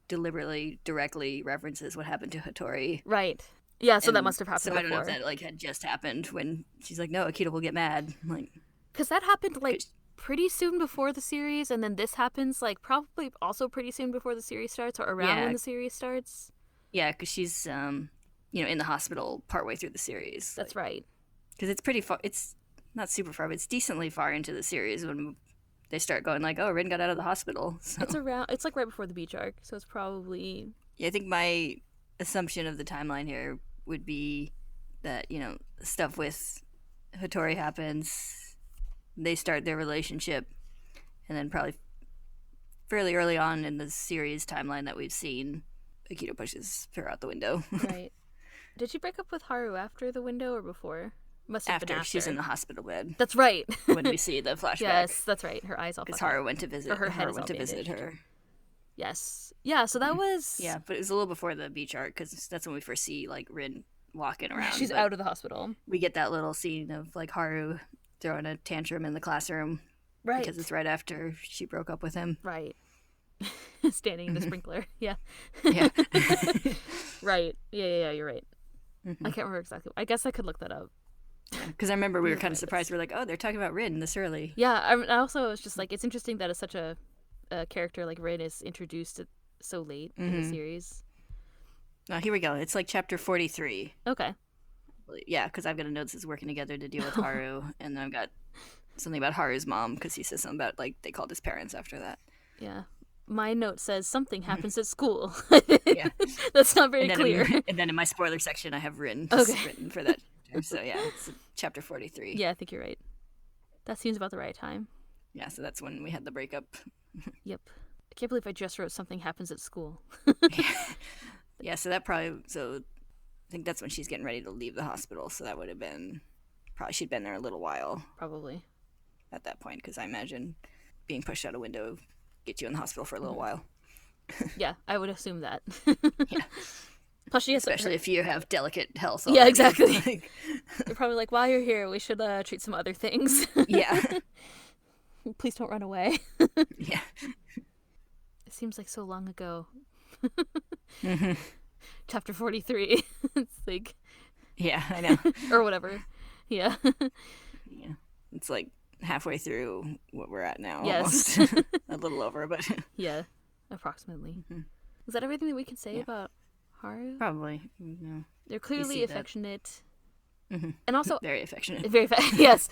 Speaker 2: deliberately, directly references what happened to Hattori.
Speaker 1: Right. Yeah, so that must have happened before.
Speaker 2: So I don't know if that, like, had just happened when she's like, no, Akito will get mad. Like,
Speaker 1: because that happened, like, pretty soon before the series, and then this happens, like, probably also pretty soon before the series starts, or around when the series starts.
Speaker 2: Yeah, because she's, in the hospital partway through the series.
Speaker 1: That's right.
Speaker 2: Because it's pretty far, it's not super far, but it's decently far into the series when they start going like, oh, Rin got out of the hospital. So.
Speaker 1: It's like right before the beach arc, so it's probably...
Speaker 2: Yeah, I think my assumption of the timeline here would be that, stuff with Hattori happens... They start their relationship, and then probably fairly early on in the series timeline that we've seen, Akito pushes her out the window.
Speaker 1: Right. Did she break up with Haru after the window or before? Must have been after.
Speaker 2: She's in the hospital bed.
Speaker 1: That's right.
Speaker 2: When we see the flashback.
Speaker 1: Yes, that's right. Her eyes all
Speaker 2: because Haru went to visit.
Speaker 1: Or her head
Speaker 2: went to visit her.
Speaker 1: Yes. Yeah. So that was.
Speaker 2: Yeah, but it was a little before the beach arc because that's when we first see like Rin walking around.
Speaker 1: She's out of the hospital.
Speaker 2: We get that little scene of like Haru throwing a tantrum in the classroom.
Speaker 1: Right.
Speaker 2: Because it's right after she broke up with him.
Speaker 1: Right. Standing in the sprinkler. Yeah.
Speaker 2: Yeah.
Speaker 1: Right. Yeah, you're right. I can't remember exactly. I guess I could look that up.
Speaker 2: Because I remember we were kind of surprised. We were like, oh, they're talking about Rin this early.
Speaker 1: Yeah. I also was just like, it's interesting that such a character like Rin is introduced so late in the series.
Speaker 2: Oh, here we go. It's like chapter 43.
Speaker 1: Okay.
Speaker 2: Yeah, because I've got a note that says working together to deal with Haru, and then I've got something about Haru's mom because he says something about like they called his parents after that.
Speaker 1: Yeah. My note says something happens at school.
Speaker 2: Yeah.
Speaker 1: That's not very clear.
Speaker 2: And then in my spoiler section, I have written for that. So yeah, it's chapter 43.
Speaker 1: Yeah, I think you're right. That seems about the right time.
Speaker 2: Yeah, so that's when we had the breakup.
Speaker 1: Yep. I can't believe I just wrote something happens at school.
Speaker 2: Yeah, so I think that's when she's getting ready to leave the hospital. So that would have been, probably she'd been there a little while.
Speaker 1: Probably.
Speaker 2: At that point, because I imagine being pushed out a window get you in the hospital for a little while.
Speaker 1: Yeah, I would assume that.
Speaker 2: Yeah.
Speaker 1: Plus,
Speaker 2: especially if you have delicate health.
Speaker 1: Yeah, exactly. They're probably like, while you're here, we should treat some other things.
Speaker 2: Yeah.
Speaker 1: Please don't run away.
Speaker 2: Yeah.
Speaker 1: It seems like so long ago. Chapter 43. It's like...
Speaker 2: Yeah, I know.
Speaker 1: Or whatever. Yeah.
Speaker 2: Yeah. It's like halfway through what we're at now.
Speaker 1: Yes.
Speaker 2: Almost. A little over, but...
Speaker 1: Yeah, approximately. Is that everything that we can say about Haru?
Speaker 2: Probably. Yeah.
Speaker 1: They're clearly affectionate. And also...
Speaker 2: Very affectionate.
Speaker 1: Yes.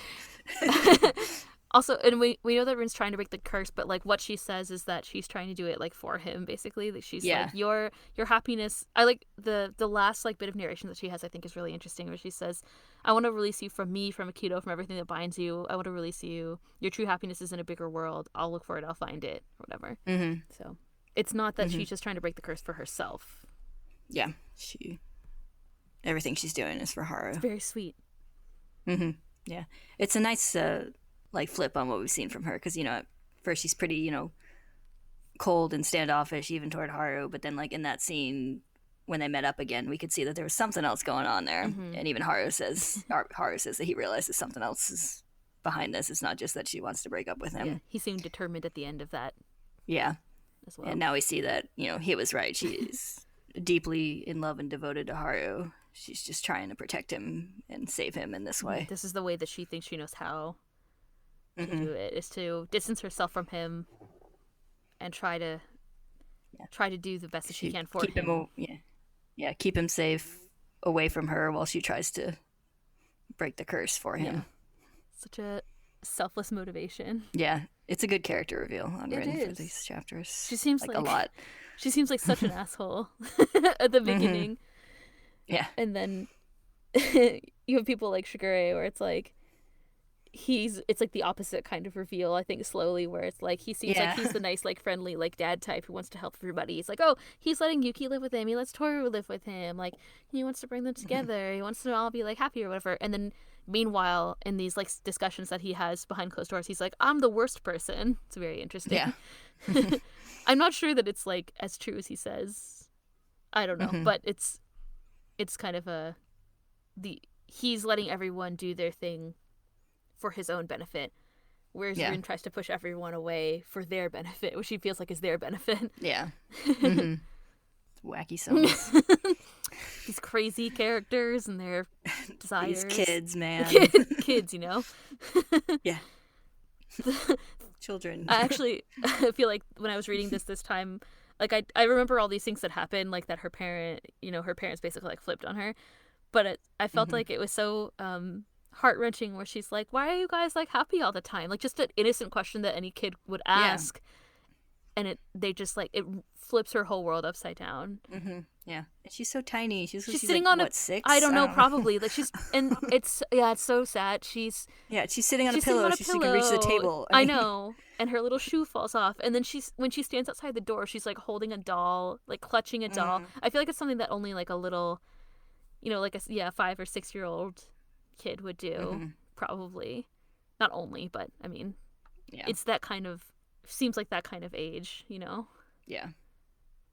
Speaker 1: Also, and we know that Rin's trying to break the curse, but like what she says is that she's trying to do it like for him, basically. That she's like your happiness. I like the last like bit of narration that she has. I think is really interesting, where she says, "I want to release you from me, from Akito, from everything that binds you. I want to release you. Your true happiness is in a bigger world. I'll look for it. I'll find it, or whatever."
Speaker 2: Mm-hmm.
Speaker 1: So it's not that she's just trying to break the curse for herself.
Speaker 2: Yeah, everything she's doing is for Haru.
Speaker 1: It's very sweet.
Speaker 2: Mm-hmm. Yeah, it's a nice like flip on what we've seen from her, because at first she's pretty cold and standoffish even toward Haru, but then like in that scene when they met up again, we could see that there was something else going on there. And even Haru says that he realizes something else is behind this. It's not just that she wants to break up with him.
Speaker 1: He seemed determined at the end of that.
Speaker 2: Yeah,
Speaker 1: as well.
Speaker 2: And now we see that he was right. She's deeply in love and devoted to Haru. She's just trying to protect him and save him in this way.
Speaker 1: This is the way that she thinks she knows how to do it, is to distance herself from him and try to do the best that she can for him.
Speaker 2: Keep him safe away from her while she tries to break the curse for him.
Speaker 1: Yeah. Such a selfless motivation.
Speaker 2: Yeah, it's a good character reveal on Rin for these chapters.
Speaker 1: She seems like
Speaker 2: a lot.
Speaker 1: She seems like such an asshole at the beginning.
Speaker 2: Yeah.
Speaker 1: And then you have people like Shigure, where it's like it's like the opposite kind of reveal, I think, slowly, where it's like he seems like he's the nice, like friendly, like dad type who wants to help everybody. He's like, oh, he's letting Yuki live with him, he lets Tohru live with him, like he wants to bring them together, he wants to all be like happy or whatever. And then meanwhile, in these like discussions that he has behind closed doors, he's like, I'm the worst person. It's very interesting.
Speaker 2: Yeah.
Speaker 1: I'm not sure that it's like as true as he says. I don't know, but it's kind of he's letting everyone do their thing for his own benefit, whereas Rin tries to push everyone away for their benefit, which he feels like is their benefit.
Speaker 2: Yeah. Wacky songs.
Speaker 1: These crazy characters and their desires.
Speaker 2: These kids, man.
Speaker 1: Kids,
Speaker 2: Yeah. Children.
Speaker 1: I feel like when I was reading this time, like I remember all these things that happened, like that her parents basically like flipped on her, but I felt like it was so heart-wrenching, where she's like, why are you guys like happy all the time? Like just an innocent question that any kid would ask, and it flips her whole world upside down.
Speaker 2: Yeah, and she's so tiny. She's
Speaker 1: sitting
Speaker 2: like,
Speaker 1: on
Speaker 2: what, 6?
Speaker 1: I don't know, probably. Like and it's so sad. She's
Speaker 2: sitting on a pillow so she can reach the table.
Speaker 1: I know. And her little shoe falls off, and then when she stands outside the door, she's like holding a doll, like clutching a doll. I feel like it's something that only like a little, like a 5 or 6 year old kid would do, probably. Not only, but I mean, it's that kind of, seems like that kind of age,
Speaker 2: Yeah.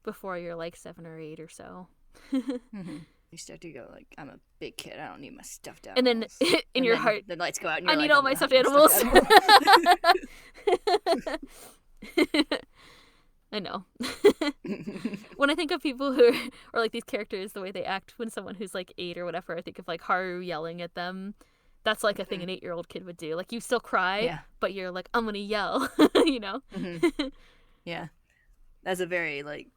Speaker 1: Before you're like 7 or 8 or so.
Speaker 2: You start to go like, I'm a big kid, I don't need my stuffed animals.
Speaker 1: And then in your heart,
Speaker 2: the lights go out and
Speaker 1: I
Speaker 2: you're
Speaker 1: need
Speaker 2: like,
Speaker 1: all my stuffed animals. I know. When I think of people who are like these characters, the way they act when someone who's like 8 or whatever, I think of like Haru yelling at them. That's like a thing an 8-year-old kid would do. Like you still cry, but you're like, I'm gonna yell,
Speaker 2: Yeah. That's a very like,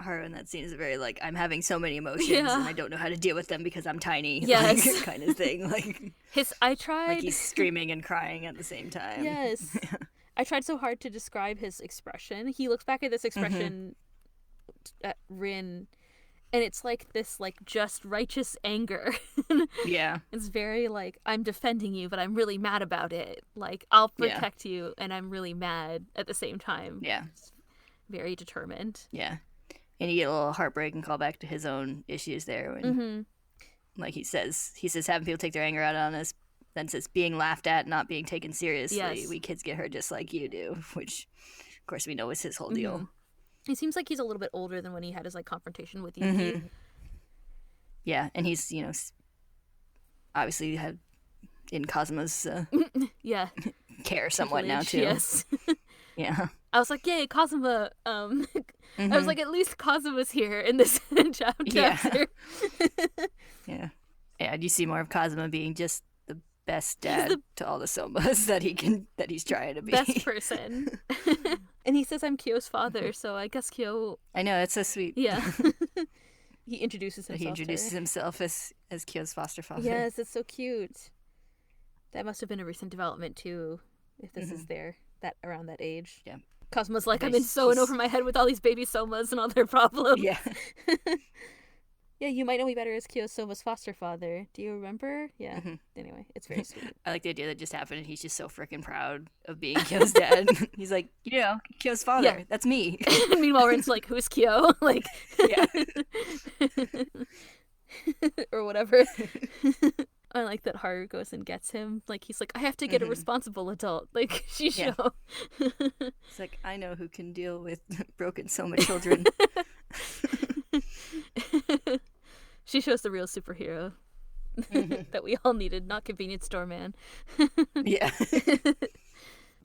Speaker 2: Haru in that scene is a very like, I'm having so many emotions and I don't know how to deal with them because I'm tiny.
Speaker 1: Yes.
Speaker 2: Like, kind of thing. Like
Speaker 1: I tried,
Speaker 2: like he's screaming and crying at the same time.
Speaker 1: Yes. I tried so hard to describe his expression. He looks back at this expression at Rin, and it's like this like just righteous anger.
Speaker 2: Yeah.
Speaker 1: It's very like, I'm defending you, but I'm really mad about it. Like, I'll protect you, and I'm really mad at the same time.
Speaker 2: Yeah.
Speaker 1: It's very determined.
Speaker 2: Yeah. And you get a little heartbreak and call back to his own issues there when like he says having people take their anger out on us, then says being laughed at, not being taken seriously. Yes. We kids get hurt just like you do, which of course we know is his whole deal.
Speaker 1: He seems like he's a little bit older than when he had his like confrontation with Yuki.
Speaker 2: Yeah, and he's obviously had in Kazuma's care somewhat now too.
Speaker 1: Yes.
Speaker 2: Yeah.
Speaker 1: I was like, yay, Kazuma. I was like, at least Kazuma's here in this chapter.
Speaker 2: Yeah. Yeah, you see more of Kazuma being just the best dad to all the Sombas that he's trying to be.
Speaker 1: Best person. And he says I'm Kyo's father, so I guess Kyo...
Speaker 2: I know, that's so sweet.
Speaker 1: Yeah. He introduces himself.
Speaker 2: He introduces himself as Kyo's foster father.
Speaker 1: Yes, it's so cute. That must have been a recent development too. if this is there that around that age.
Speaker 2: Yeah.
Speaker 1: Cosmo's like, I'm in so in over my head with all these baby Somas and all their problems.
Speaker 2: Yeah.
Speaker 1: Yeah, you might know me better as Kyo Soma's foster father. Do you remember? Yeah.
Speaker 2: Mm-hmm.
Speaker 1: Anyway, it's very sweet.
Speaker 2: I like the idea that just happened, and he's just so freaking proud of being Kyo's dad. He's like, Kyo's father. Yeah. That's me.
Speaker 1: Meanwhile, Rin's like, who's Kyo? Like,
Speaker 2: yeah.
Speaker 1: Or whatever. I like that Haru goes and gets him. Like, he's like, I have to get a responsible adult. Like, Shisho.
Speaker 2: Yeah. It's like, I know who can deal with broken Soma children.
Speaker 1: Shisho's the real superhero that we all needed, not convenience store man.
Speaker 2: Yeah.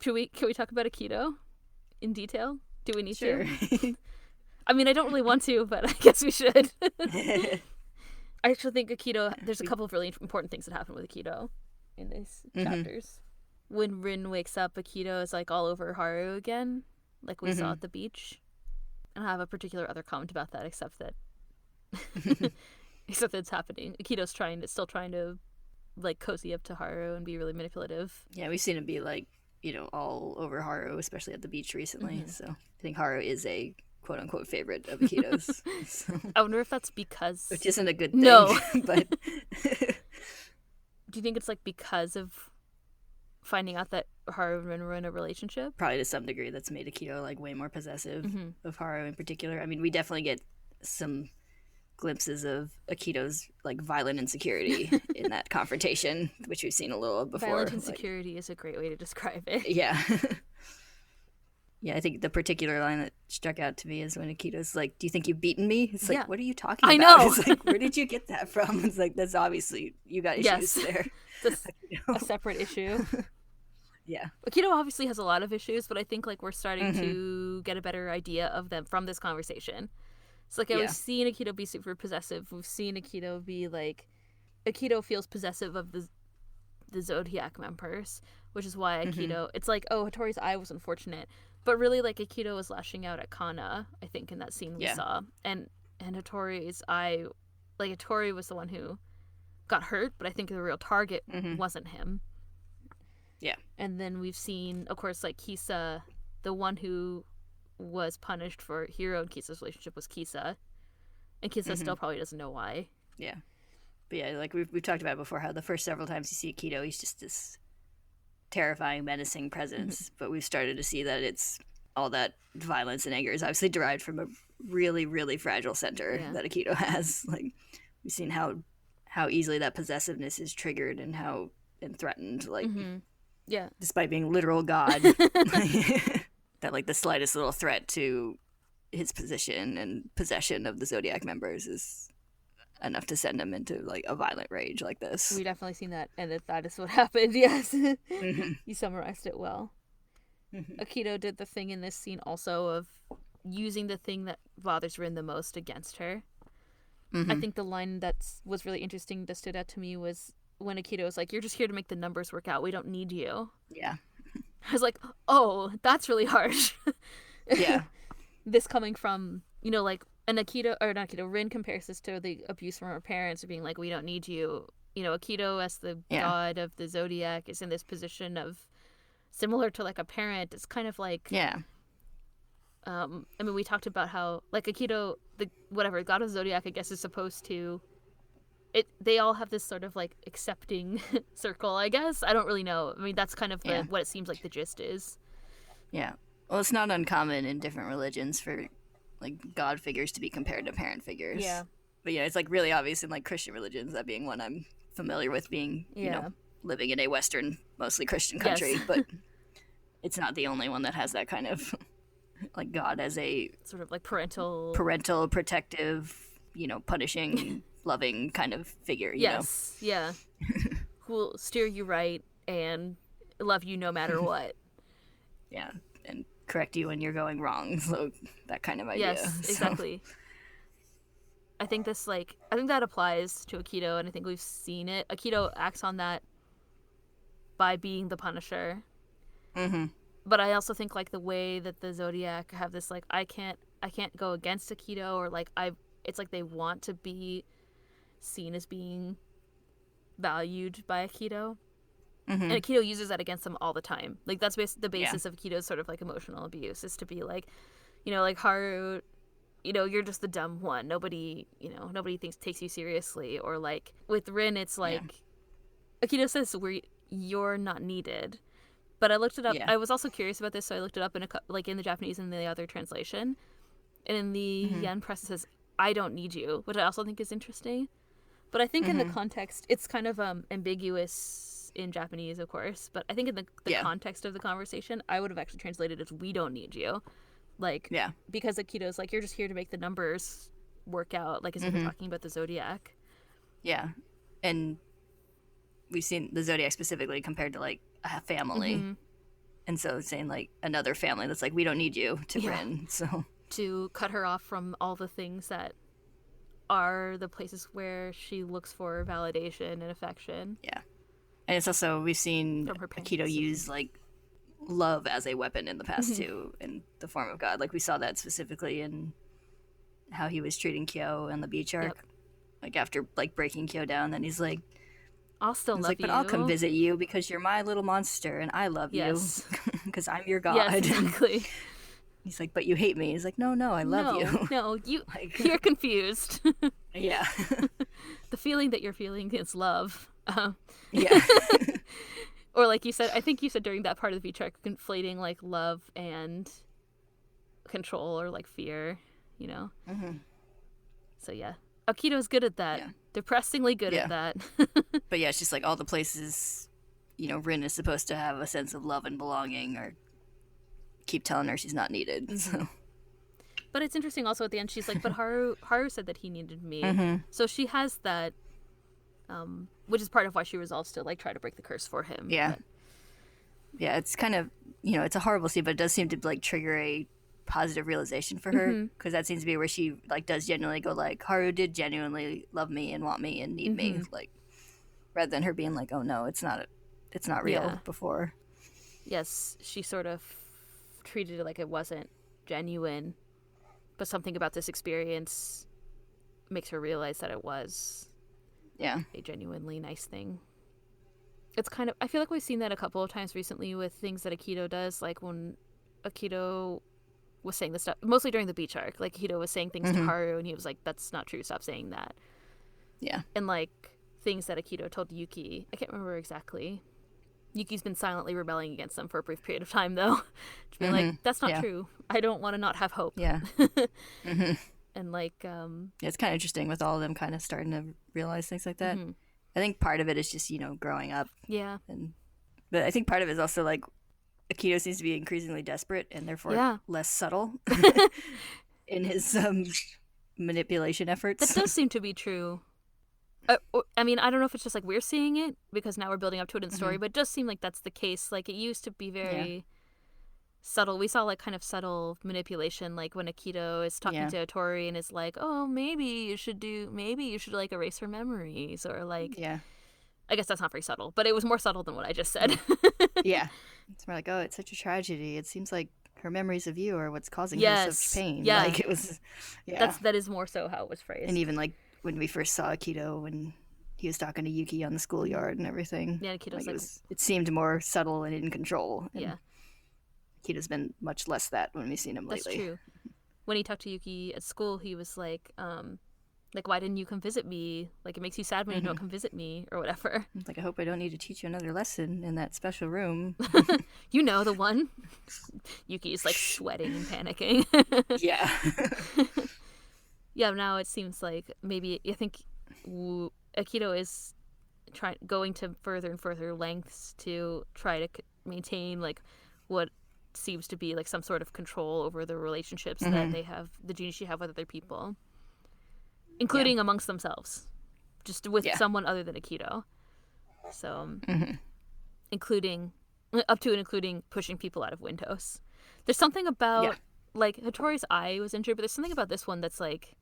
Speaker 1: Can we talk about Aikido in detail? Do we need
Speaker 2: to?
Speaker 1: I mean, I don't really want to, but I guess we should. I actually think Aikido, there's a couple of really important things that happen with Aikido in these chapters. When Rin wakes up, Aikido is like all over Haru again, like we saw at the beach. I don't have a particular other comment about that, except that it's happening. Akito's still trying to like cozy up to Haru and be really manipulative.
Speaker 2: Yeah, we've seen him be like, all over Haru, especially at the beach recently. So I think Haru is a quote unquote favorite of Akito's. So.
Speaker 1: I wonder if that's because,
Speaker 2: which isn't a good thing.
Speaker 1: No,
Speaker 2: but
Speaker 1: do you think it's like because of finding out that Haru and Rin were in a relationship?
Speaker 2: Probably to some degree. That's made Akito like way more possessive of Haru in particular. I mean, we definitely get some glimpses of Akito's like violent insecurity in that confrontation, which we've seen a little before.
Speaker 1: Violent insecurity is a great way to describe it.
Speaker 2: Yeah. Yeah, I think the particular line that struck out to me is when Akito's like, do you think you've beaten me? It's like, what are you talking about?
Speaker 1: I know.
Speaker 2: It's like, where did you get that from? It's like, that's obviously, you got issues there.
Speaker 1: It's a separate issue.
Speaker 2: Yeah.
Speaker 1: Aikido obviously has a lot of issues, but I think like we're starting to get a better idea of them from this conversation. So like we've seen Aikido be super possessive. We've seen Aikido be like, Aikido feels possessive of the Zodiac members, which is why Aikido, it's like, oh, Hattori's eye was unfortunate. But really, like, Aikido was lashing out at Kana, I think, in that scene we saw. And Hattori's eye, like, Hattori was the one who got hurt, but I think the real target wasn't him.
Speaker 2: Yeah.
Speaker 1: And then we've seen, of course, like, Kisa, the one who was punished for Hiro and Kisa's relationship was Kisa. And Kisa still probably doesn't know why.
Speaker 2: Yeah. But yeah, like, we've talked about before how the first several times you see Aikido, he's just this terrifying, menacing presence, but we've started to see that it's all that violence and anger is obviously derived from a really, really fragile center that Aikido has. Like, we've seen how easily that possessiveness is triggered and threatened, like, despite being literal God, that like the slightest little threat to his position and possession of the Zodiac members is enough to send him into like a violent rage like this.
Speaker 1: We definitely seen that, and that is what happened. Yes. You summarized it well. Aikido did the thing in this scene also of using the thing that bothers Rin the most against her. I think the line that was really interesting that stood out to me was when Aikido was like, you're just here to make the numbers work out, we don't need you.
Speaker 2: Yeah.
Speaker 1: I was like, oh, that's really harsh.
Speaker 2: Yeah.
Speaker 1: This coming from, like, and Rin compares this to the abuse from her parents of being like, we don't need you. Aikido as the god of the Zodiac is in this position of similar to like a parent. It's kind of like, I mean, we talked about how like Aikido, the god of Zodiac, I guess, is supposed to, they all have this sort of like accepting circle, I guess. I don't really know. I mean, that's kind of what it seems like the gist is. Yeah.
Speaker 2: Well, it's not uncommon in different religions for like god figures to be compared to parent figures.
Speaker 1: Yeah.
Speaker 2: But it's like really obvious in like Christian religions, that being one I'm familiar with, being living in a Western, mostly Christian country. Yes. But it's not the only one that has that kind of like God as a
Speaker 1: sort of like parental,
Speaker 2: protective, punishing, loving kind of figure. You know?
Speaker 1: Yeah. Who will steer you right and love you no matter what.
Speaker 2: Yeah, and correct you when you're going wrong. So that kind of idea.
Speaker 1: Yes, exactly. I think that applies to Aikido, and I think we've seen it. Aikido acts on that by being the punisher. But I also think like the way that the Zodiac have this like I can't go against Aikido, or like it's like they want to be seen as being valued by Aikido.
Speaker 2: Mm-hmm.
Speaker 1: And Akito uses that against him all the time. Like, that's the
Speaker 2: Yeah.
Speaker 1: basis of Akito's sort of, like, emotional abuse, is to be like, you know, like, Haru, you know, you're just the dumb one. Nobody, you know, nobody takes you seriously. Or, like, with Rin, it's like, Akito says, you're not needed. But I looked it up.
Speaker 2: Yeah.
Speaker 1: I was also curious about this, so I looked it up in the Japanese and the other translation. And in the
Speaker 2: Mm-hmm.
Speaker 1: Yen press, it says, I don't need you, which I also think is interesting. But I think
Speaker 2: Mm-hmm.
Speaker 1: in the context, it's kind of ambiguous in Japanese, of course. But I think in the context of the conversation, I would have actually translated as, we don't need you. Like, because Akito's like, you're just here to make the numbers work out, like, as if we're talking about the Zodiac.
Speaker 2: Yeah. And we've seen the Zodiac specifically compared to, like, a family.
Speaker 1: Mm-hmm.
Speaker 2: And so saying, like, another family that's like, we don't need you to Rin. So
Speaker 1: to cut her off from all the things that are the places where she looks for validation and affection.
Speaker 2: Yeah. And it's also, we've seen
Speaker 1: From her parents.
Speaker 2: Akito use, like, love as a weapon in the past, too, in the form of God. Like, we saw that specifically in how he was treating Kyo on the beach arc.
Speaker 1: Yep.
Speaker 2: Like, after, like, breaking Kyo down, then he's like,
Speaker 1: I'll still love you.
Speaker 2: but I'll come visit you because you're my little monster and I love you because I'm your God.
Speaker 1: Yes, exactly.
Speaker 2: He's like, but you hate me. He's like, no, I love you.
Speaker 1: No,
Speaker 2: Like,
Speaker 1: you're confused.
Speaker 2: Yeah.
Speaker 1: The feeling that you're feeling is love.
Speaker 2: Yeah.
Speaker 1: Or like you said, I think you said during that part of the beach arc, conflating like love and control or like fear, you know?
Speaker 2: Mm-hmm.
Speaker 1: So yeah. Akito's good at that.
Speaker 2: Yeah.
Speaker 1: Depressingly good at that.
Speaker 2: But yeah, it's just like all the places, you know, Rin is supposed to have a sense of love and belonging, or keep telling her she's not needed. So.
Speaker 1: But it's interesting also at the end, she's like, but Haru said that he needed me.
Speaker 2: Mm-hmm.
Speaker 1: So she has that, which is part of why she resolves to like try to break the curse for him.
Speaker 2: Yeah.
Speaker 1: But...
Speaker 2: Yeah, it's kind of, you know, it's a horrible scene, but it does seem to like trigger a positive realization for her, because that seems to be where she like does genuinely go like, Haru did genuinely love me and want me and need me, like, rather than her being like, oh no, it's not real before.
Speaker 1: Yes, she sort of treated it like it wasn't genuine, but something about this experience makes her realize that it was a genuinely nice thing. It's kind of, I feel like we've seen that a couple of times recently with things that Akito does, like when Akito was saying this stuff, mostly during the beach arc, like Akito was saying things to Haru and he was like, that's not true, stop saying that.
Speaker 2: Yeah.
Speaker 1: And like things that Akito told Yuki, I can't remember exactly. Yuki's been silently rebelling against them for a brief period of time though. To be like, that's not true. I don't want to not have hope.
Speaker 2: Yeah.
Speaker 1: And like
Speaker 2: yeah, it's kind of interesting with all of them kind of starting to realize things like that. I think part of it is just, you know, growing up.
Speaker 1: Yeah.
Speaker 2: But I think part of it is also like Akito seems to be increasingly desperate and therefore less subtle in his manipulation efforts.
Speaker 1: That does seem to be true. I mean, I don't know if it's just like we're seeing it because now we're building up to it in the story, but it does seem like that's the case. Like it used to be very subtle. We saw like kind of subtle manipulation, like when Akito is talking to Tohru and is like, "Oh, maybe you should like erase her memories," or like, I guess that's not very subtle, but it was more subtle than what I just said.
Speaker 2: Yeah, it's more like, oh, it's such a tragedy. It seems like her memories of you are what's causing her such pain.
Speaker 1: Yeah,
Speaker 2: like it was. Yeah,
Speaker 1: that is more so how it was phrased.
Speaker 2: And even like when we first saw Akito when he was talking to Yuki on the schoolyard and everything.
Speaker 1: Yeah, Akito's like
Speaker 2: it seemed more subtle and in control. And
Speaker 1: yeah.
Speaker 2: Akito's been much less that when we've seen him lately.
Speaker 1: That's true. When he talked to Yuki at school, he was like, why didn't you come visit me? Like, it makes you sad when you don't come visit me, or whatever.
Speaker 2: Like, I hope I don't need to teach you another lesson in that special room.
Speaker 1: You know, the one. Yuki's like sweating and panicking.
Speaker 2: Yeah.
Speaker 1: Yeah, now it seems like maybe, I think Akito is going to further and further lengths to try to maintain, like, what seems to be like some sort of control over the relationships that they have, the Junichi have with other people, including amongst themselves, just with someone other than Akito. So, including up to and including pushing people out of windows. There's something about like Hattori's eye was injured, but there's something about this one that's like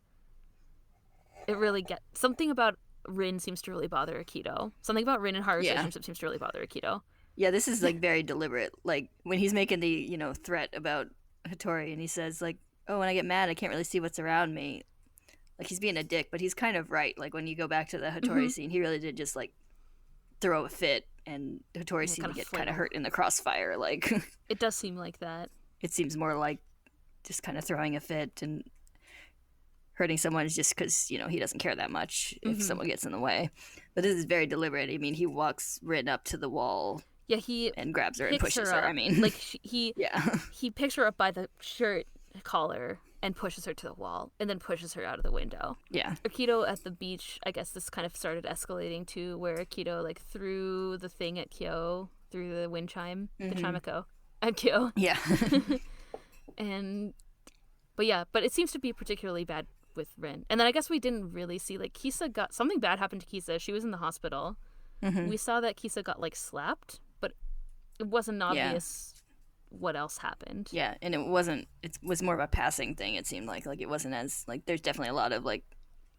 Speaker 1: it really something about Rin seems to really bother Akito. Something about Rin and Haru's relationship seems to really bother Akito.
Speaker 2: Yeah, this is like very deliberate. Like when he's making the, you know, threat about Hattori and he says like, "Oh, when I get mad, I can't really see what's around me." Like he's being a dick, but he's kind of right. Like when you go back to the Hattori scene, he really did just like throw a fit, and Hattori
Speaker 1: Yeah,
Speaker 2: seemed to
Speaker 1: kinda
Speaker 2: get
Speaker 1: flare
Speaker 2: kind of
Speaker 1: him.
Speaker 2: hurt in the crossfire. Like,
Speaker 1: It does seem like that.
Speaker 2: it seems more like just kind of throwing a fit and hurting someone is just because, he doesn't care that much if
Speaker 1: Mm-hmm.
Speaker 2: someone gets in the way. But this is very deliberate. I mean, he walks Rin up to the wall
Speaker 1: Yeah, he
Speaker 2: and grabs her and
Speaker 1: picks
Speaker 2: pushes
Speaker 1: her
Speaker 2: her. I
Speaker 1: up.
Speaker 2: mean,
Speaker 1: Like,
Speaker 2: yeah.
Speaker 1: he picks her up by the shirt collar and pushes her to the wall and then pushes her out of the window.
Speaker 2: Yeah.
Speaker 1: Akito at the beach, I guess this kind of started escalating to where Akito, like, threw the thing at Kyo, through the wind chime, the chime at Kyo.
Speaker 2: Yeah.
Speaker 1: But it seems to be particularly bad with Rin. And then I guess we didn't really see, like, Kisa got, something bad happened to Kisa. She was in the hospital. We saw that Kisa got, like, slapped, but it wasn't obvious what else happened.
Speaker 2: Yeah, and it was more of a passing thing, it seemed like it wasn't as, like, there's definitely a lot of, like,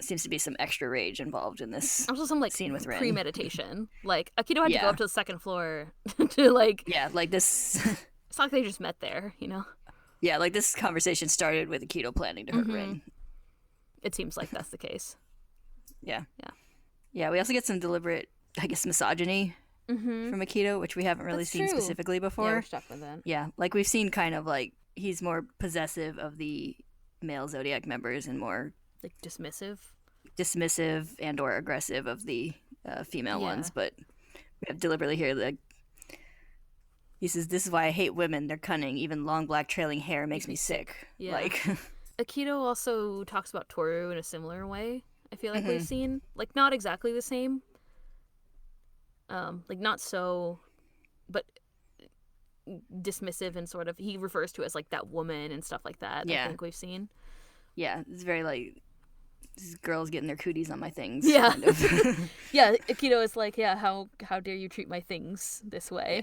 Speaker 2: seems to be some extra rage involved in this
Speaker 1: Also some, like,
Speaker 2: scene with Rin.
Speaker 1: premeditation. Like, Akito had to
Speaker 2: Yeah.
Speaker 1: go up to the second floor to, like,
Speaker 2: Yeah, like this
Speaker 1: it's not like they just met there, you know?
Speaker 2: yeah, like this conversation started with Akito planning to hurt Rin.
Speaker 1: It seems like that's the case.
Speaker 2: Yeah.
Speaker 1: Yeah.
Speaker 2: Yeah, we also get some deliberate, I guess, misogyny from Akito, which we haven't really
Speaker 1: That's
Speaker 2: seen
Speaker 1: true.
Speaker 2: specifically
Speaker 1: Yeah,
Speaker 2: before.
Speaker 1: we're stuck with that.
Speaker 2: Yeah, like we've seen kind of like he's more possessive of the male Zodiac members and more
Speaker 1: Like, dismissive.
Speaker 2: dismissive and or aggressive of the female
Speaker 1: Yeah.
Speaker 2: ones, but we have deliberately here like he says, "This is why I hate women. They're cunning. Even long black trailing hair makes me sick."
Speaker 1: Yeah.
Speaker 2: Like,
Speaker 1: Akito also talks about Tohru in a similar way. I feel like we've seen, like, not exactly the same. Like, not so, but dismissive and sort of, he refers to it as, like, that woman and stuff like that.
Speaker 2: Yeah.
Speaker 1: I think we've seen.
Speaker 2: yeah, it's very like these girls getting their cooties on my things.
Speaker 1: Yeah.
Speaker 2: Kind of.
Speaker 1: Yeah, Akito is like, yeah, how dare you treat my things this way?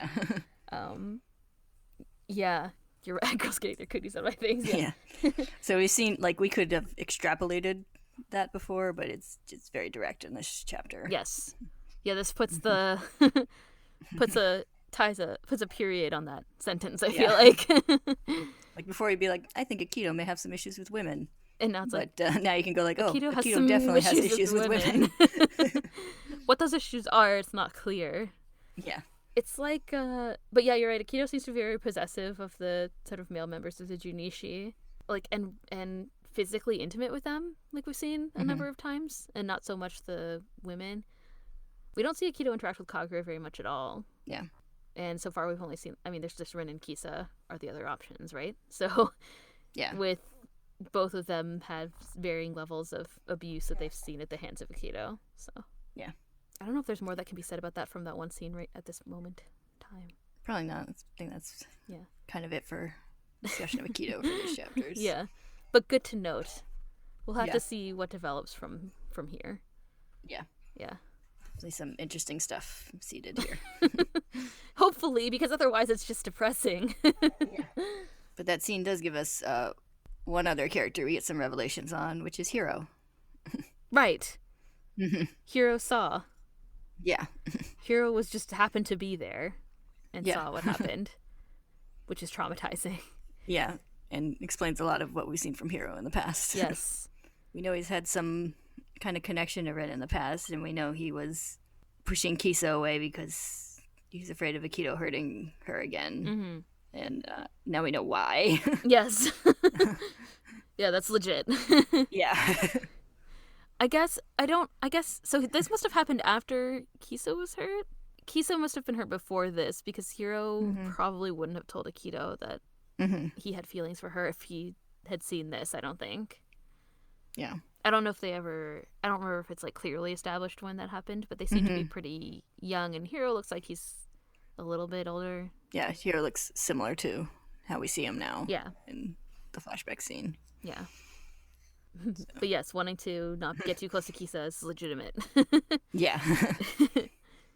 Speaker 1: Yeah, you're right. Girls getting their cooties on my things. Yeah.
Speaker 2: Yeah. So we've seen like we could have extrapolated that before, but it's just very direct in this chapter.
Speaker 1: Yes. Yeah, this puts the puts a period on that sentence, I feel like.
Speaker 2: Like before you'd be like, I think Akito may have some issues with women.
Speaker 1: And now it's like,
Speaker 2: But now you can go like, oh,
Speaker 1: Akito has
Speaker 2: Akito
Speaker 1: some
Speaker 2: definitely has issues with women.
Speaker 1: What those issues are, it's not clear.
Speaker 2: Yeah.
Speaker 1: It's like, but yeah, you're right. Akito seems to be very possessive of the sort of male members of the Junichi, like, and physically intimate with them, like we've seen a number of times, and not so much the women. We don't see Akito interact with Kagura very much at all.
Speaker 2: Yeah.
Speaker 1: And so far, we've only seen, I mean, there's just Rin and Kisa are the other options, right? So,
Speaker 2: Yeah.
Speaker 1: with both of them have varying levels of abuse that they've seen at the hands of Akito. So,
Speaker 2: Yeah.
Speaker 1: I don't know if there's more that can be said about that from that one scene right at this moment in time.
Speaker 2: Probably not. I think that's
Speaker 1: Yeah.
Speaker 2: kind of it for discussion of Akito for these chapters.
Speaker 1: Yeah. But good to note. We'll have
Speaker 2: Yeah.
Speaker 1: to see what develops from here.
Speaker 2: Yeah.
Speaker 1: Yeah.
Speaker 2: Definitely some interesting stuff seated here.
Speaker 1: Hopefully, because otherwise it's just depressing.
Speaker 2: But that scene does give us one other character we get some revelations on, which is Hiro.
Speaker 1: Right. Hiro saw.
Speaker 2: Yeah.
Speaker 1: Hiro was just happened to be there and
Speaker 2: Yeah.
Speaker 1: saw what happened, which is traumatizing.
Speaker 2: Yeah. And explains a lot of what we've seen from Hiro in the past.
Speaker 1: Yes.
Speaker 2: We know he's had some kind of connection to Rin in the past, and we know he was pushing Kisa away because he's afraid of Akito hurting her again.
Speaker 1: Mm-hmm.
Speaker 2: And now we know why.
Speaker 1: Yes. Yeah, that's legit.
Speaker 2: Yeah.
Speaker 1: I guess, so this must have happened after Kisa was hurt? Kisa must have been hurt before this, because Hiro probably wouldn't have told Akito that he had feelings for her if he had seen this, I don't think.
Speaker 2: Yeah.
Speaker 1: I don't know if I don't remember if it's like clearly established when that happened, but they seem to be pretty young, and Hiro looks like he's a little bit older.
Speaker 2: Yeah, Hiro looks similar to how we see him now.
Speaker 1: Yeah.
Speaker 2: In the flashback scene.
Speaker 1: Yeah. But yes, wanting to not get too close to Kisa is legitimate.
Speaker 2: Yeah.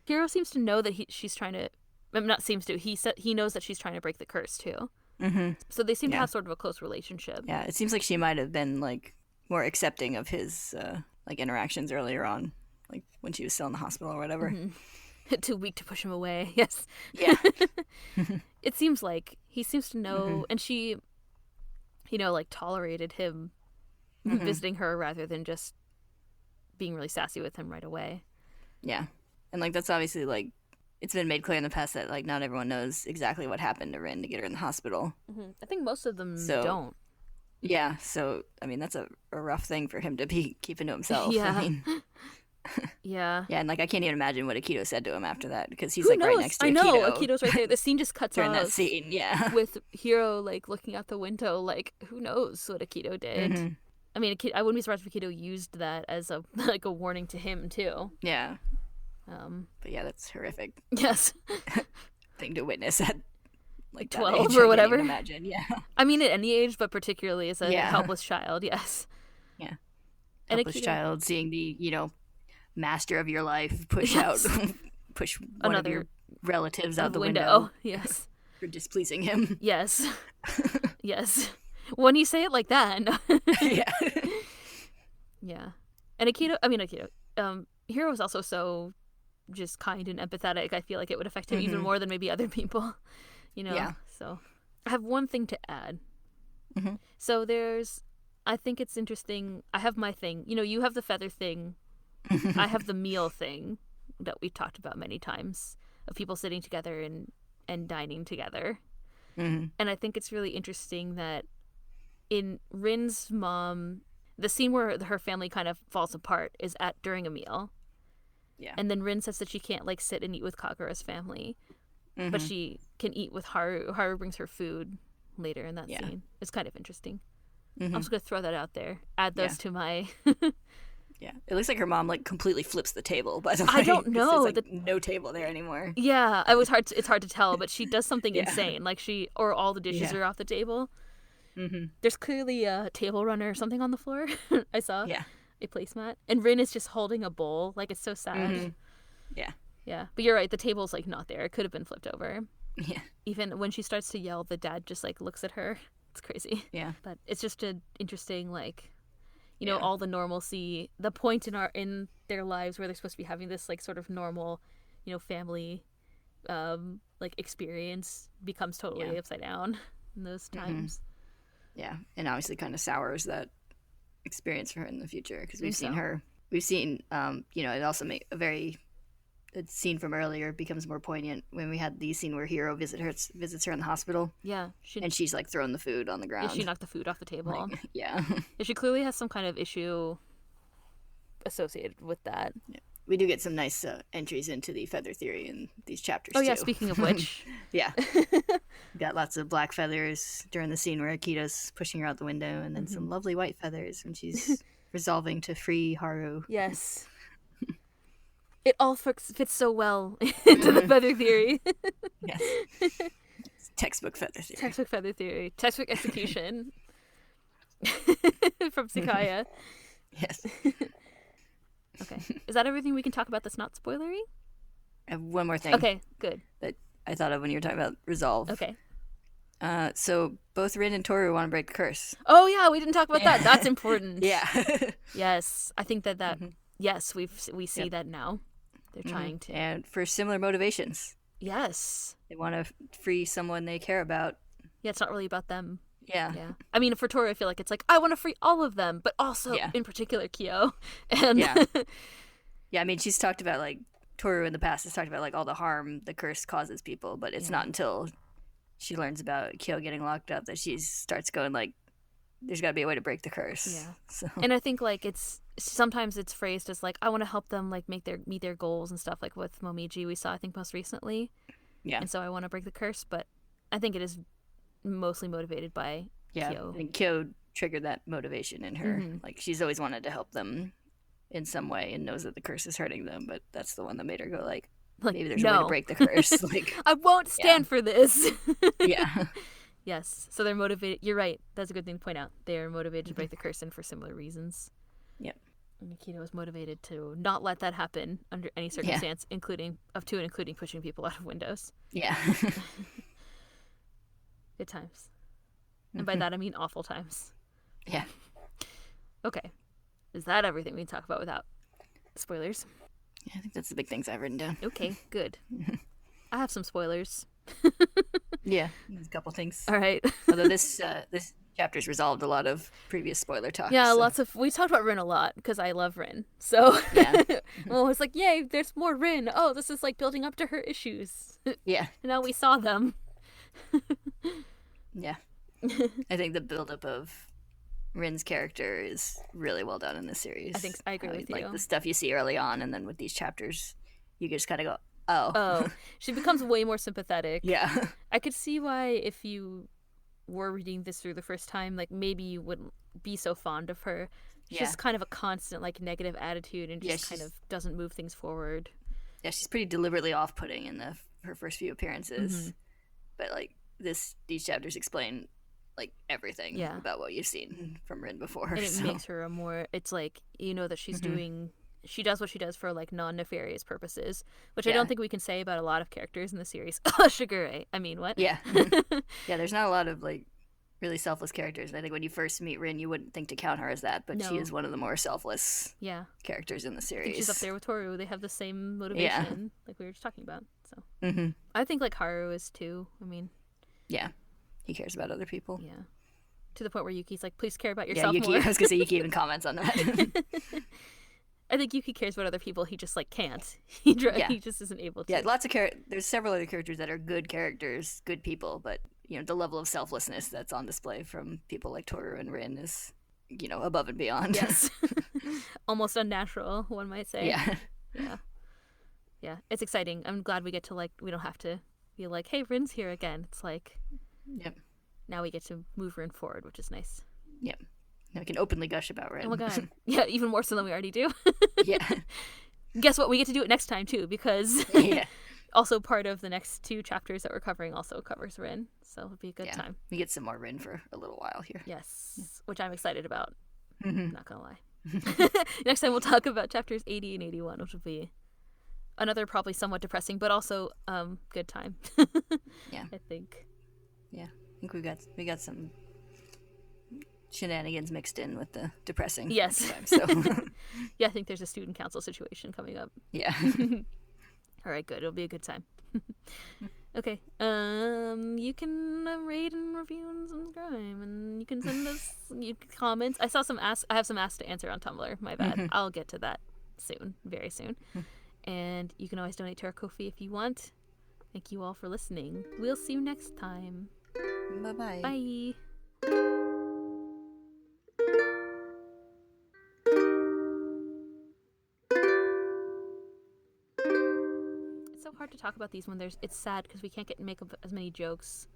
Speaker 1: Hiro seems to know that she's trying to, not seems to, he knows that she's trying to break the curse too. So they seem to have sort of a close relationship.
Speaker 2: Yeah, it seems like she might have been like more accepting of his like interactions earlier on, like when she was still in the hospital or whatever.
Speaker 1: Too weak to push him away. Yes.
Speaker 2: Yeah.
Speaker 1: It seems like he seems to know, and she, like tolerated him visiting her rather than just being really sassy with him right away.
Speaker 2: Yeah. And like that's obviously like it's been made clear in the past that like not everyone knows exactly what happened to Rin to get her in the hospital.
Speaker 1: I think most of them
Speaker 2: So
Speaker 1: don't.
Speaker 2: yeah, so I mean that's a rough thing for him to be keeping to himself. I
Speaker 1: Yeah.
Speaker 2: mean,
Speaker 1: Yeah.
Speaker 2: yeah, and like I can't even imagine what Akito said to him after that because he's
Speaker 1: Who
Speaker 2: like right
Speaker 1: knows?
Speaker 2: next to
Speaker 1: I know
Speaker 2: Akito
Speaker 1: Akito's right there. The scene just cuts
Speaker 2: during that
Speaker 1: off
Speaker 2: scene. Yeah.
Speaker 1: with Hiro like looking out the window. Like, who knows what Akito did?
Speaker 2: Hmm.
Speaker 1: I mean, I wouldn't be surprised if Akito used that as a like a warning to him too.
Speaker 2: Yeah.
Speaker 1: Um,
Speaker 2: But yeah, that's horrific
Speaker 1: yes,
Speaker 2: thing to witness at like that
Speaker 1: 12
Speaker 2: age.
Speaker 1: or
Speaker 2: I
Speaker 1: whatever.
Speaker 2: can't even imagine. Yeah.
Speaker 1: I mean, at any age, but particularly as a
Speaker 2: Yeah.
Speaker 1: helpless child. Yes.
Speaker 2: Yeah.
Speaker 1: And
Speaker 2: Helpless
Speaker 1: Akito,
Speaker 2: child seeing the, master of your life push
Speaker 1: Yes.
Speaker 2: out push one of
Speaker 1: Another
Speaker 2: your relatives out
Speaker 1: out
Speaker 2: the
Speaker 1: window.
Speaker 2: window
Speaker 1: Yes.
Speaker 2: for displeasing him.
Speaker 1: Yes. Yes. When you say it like that. No.
Speaker 2: Yeah.
Speaker 1: Yeah. And Akito, Hiro was also so just kind and empathetic. I feel like it would affect him even more than maybe other people,
Speaker 2: Yeah.
Speaker 1: So I have one thing to add.
Speaker 2: Mm-hmm.
Speaker 1: So I think it's interesting. I have my thing. You have the feather thing. I have the meal thing that we talked about many times of people sitting together and dining together.
Speaker 2: Mm-hmm.
Speaker 1: And I think it's really interesting that in Rin's mom, the scene where her family kind of falls apart is during a meal.
Speaker 2: Yeah.
Speaker 1: And then Rin says that she can't like sit and eat with Kagura's family, but she can eat with Haru. Haru brings her food later in that scene. It's kind of interesting. I'm just gonna throw that out there. Add those to my.
Speaker 2: Yeah. It looks like her mom like completely flips the table. By the way,
Speaker 1: I don't know.
Speaker 2: There's, like, no table there anymore.
Speaker 1: Yeah, it's hard to tell, but she does something insane. Like or all the dishes are off the table. There's clearly a table runner or something on the floor. I saw.
Speaker 2: Yeah.
Speaker 1: A placemat, and Rin is just holding a bowl. Like, it's so sad.
Speaker 2: Yeah.
Speaker 1: Yeah, but you're right. The table's like not there. It could have been flipped over.
Speaker 2: Yeah.
Speaker 1: Even when she starts to yell, the dad just like looks at her. It's crazy.
Speaker 2: Yeah.
Speaker 1: But it's just an interesting all the normalcy. The point in their lives where they're supposed to be having this like sort of normal, family, like experience becomes totally upside down in those times.
Speaker 2: Yeah, and obviously kind of sours that experience for her in the future because we've seen it also make the scene from earlier becomes more poignant when we had the scene where Hiro visits her in the hospital.
Speaker 1: Yeah,
Speaker 2: and she's like throwing the food on the ground.
Speaker 1: Yeah, she knocked the food off the table.
Speaker 2: Like, yeah.
Speaker 1: She clearly has some kind of issue associated with that.
Speaker 2: Yeah. We do get some nice entries into the feather theory in these chapters.
Speaker 1: Oh yeah,
Speaker 2: too.
Speaker 1: speaking of which.
Speaker 2: Yeah. Got lots of black feathers during the scene where Akita's pushing her out the window, and then some lovely white feathers when she's resolving to free Haru.
Speaker 1: Yes. It all fits so well into the feather theory.
Speaker 2: Yes. It's textbook feather theory.
Speaker 1: Textbook feather theory. Textbook execution. From Sakaya.
Speaker 2: Yes.
Speaker 1: Okay. Is that everything we can talk about that's not spoilery?
Speaker 2: I have one more thing.
Speaker 1: Okay, good.
Speaker 2: That I thought of when you were talking about resolve.
Speaker 1: Okay.
Speaker 2: So both Rin and Tohru want to break the curse.
Speaker 1: Oh yeah, we didn't talk about that. That's important.
Speaker 2: Yeah.
Speaker 1: Yes, I think that yes, we see that now. They're trying to.
Speaker 2: And for similar motivations.
Speaker 1: Yes.
Speaker 2: They want to free someone they care about.
Speaker 1: Yeah, it's not really about them.
Speaker 2: Yeah.
Speaker 1: Yeah. I mean, for Tohru, I feel like it's like, I want to free all of them, but also, in particular, Kyo. And
Speaker 2: yeah. Yeah, I mean, she's talked about, like, Tohru in the past has talked about, like, all the harm the curse causes people, but it's not until she learns about Kyo getting locked up that she starts going, like, there's got to be a way to break the curse.
Speaker 1: Yeah.
Speaker 2: So.
Speaker 1: And I think, like, sometimes it's phrased as, like, I want to help them, like, meet their goals and stuff, like with Momiji we saw, I think, most recently.
Speaker 2: Yeah.
Speaker 1: And so I want to break the curse, but I think it is mostly motivated by Kyo.
Speaker 2: I think Kyo triggered that motivation in her. Like, she's always wanted to help them in some way and knows that the curse is hurting them, but that's the one that made her go, like maybe there's a way to break the curse. Like,
Speaker 1: I won't stand for this.
Speaker 2: Yeah.
Speaker 1: Yes. So they're motivated. You're right. That's a good thing to point out. They are motivated to break the curse and for similar reasons.
Speaker 2: Yep.
Speaker 1: And Nikita was motivated to not let that happen under any circumstance, including pushing people out of windows.
Speaker 2: Yeah.
Speaker 1: Good times. And by that I mean awful times.
Speaker 2: Yeah.
Speaker 1: Okay. Is that everything we can talk about without spoilers?
Speaker 2: Yeah, I think that's the big things I've written down.
Speaker 1: Okay, good. I have some spoilers.
Speaker 2: Yeah, there's a couple things.
Speaker 1: All right.
Speaker 2: Although this chapters resolved a lot of previous spoiler talk.
Speaker 1: Yeah,
Speaker 2: so.
Speaker 1: lots of... We talked about Rin a lot, because I love Rin. So,
Speaker 2: Yeah.
Speaker 1: well, it's like, yay, there's more Rin. Oh, this is, like, building up to her issues.
Speaker 2: Yeah.
Speaker 1: And now we saw them.
Speaker 2: Yeah. I think the buildup of Rin's character is really well done in this series.
Speaker 1: I agree with you.
Speaker 2: Like, the stuff you see early on, and then with these chapters, you just kind of go, oh.
Speaker 1: Oh, she becomes way more sympathetic.
Speaker 2: Yeah.
Speaker 1: I could see why, if you were reading this through the first time, like, maybe you wouldn't be so fond of her. She's just kind of a constant, like, negative attitude and just kind of doesn't move things forward.
Speaker 2: Yeah, she's pretty deliberately off-putting in her first few appearances. Mm-hmm. But, like, these chapters explain, like, everything about what you've seen from Rin before.
Speaker 1: And it makes her a more... It's like, you know that she's doing... She does what she does for, like, non-nefarious purposes, which I don't think we can say about a lot of characters in the series. Shigure. I mean, what?
Speaker 2: Yeah. Yeah, there's not a lot of, like, really selfless characters. I think when you first meet Rin, you wouldn't think to count her as that, but she is one of the more selfless characters in the series.
Speaker 1: She's up there with Tohru. They have the same motivation, like we were just talking about. So I think, like, Haru is, too. I mean...
Speaker 2: Yeah. He cares about other people.
Speaker 1: Yeah. To the point where Yuki's like, please care about yourself
Speaker 2: Yuki,
Speaker 1: more.
Speaker 2: I was going to say, Yuki even comments on that.
Speaker 1: I think Yuki cares about other people. He just, like, can't. He just isn't able to.
Speaker 2: Yeah, there's several other characters that are good characters, good people, but, you know, the level of selflessness that's on display from people like Tohru and Rin is, you know, above and beyond.
Speaker 1: Yes. Almost unnatural, one might say.
Speaker 2: Yeah.
Speaker 1: Yeah. Yeah. It's exciting. I'm glad we get to, like, we don't have to be like, hey, Rin's here again. It's like, now we get to move Rin forward, which is nice.
Speaker 2: Yep. Now we can openly gush about Rin.
Speaker 1: Oh my god. Yeah, even more so than we already do.
Speaker 2: Yeah.
Speaker 1: Guess what? We get to do it next time, too, because also part of the next 2 chapters that we're covering also covers Rin, so it'll be a good time.
Speaker 2: We get some more Rin for a little while here.
Speaker 1: Yes, which I'm excited about. Not gonna lie. Next time we'll talk about chapters 80 and 81, which will be another probably somewhat depressing, but also good time.
Speaker 2: Yeah.
Speaker 1: I think.
Speaker 2: Yeah. I think we got some shenanigans mixed in with the depressing.
Speaker 1: Yes.
Speaker 2: Time, so.
Speaker 1: Yeah, I think there's a student council situation coming up.
Speaker 2: Yeah.
Speaker 1: All right, good. It'll be a good time. Okay. You can rate and review and subscribe, and you can send us comments. I have some asks to answer on Tumblr. My bad. I'll get to that soon, very soon. And you can always donate to our Ko-fi if you want. Thank you all for listening. We'll see you next time.
Speaker 2: Bye-bye.
Speaker 1: Bye. It's so hard to talk about these when it's sad because we can't make up as many jokes.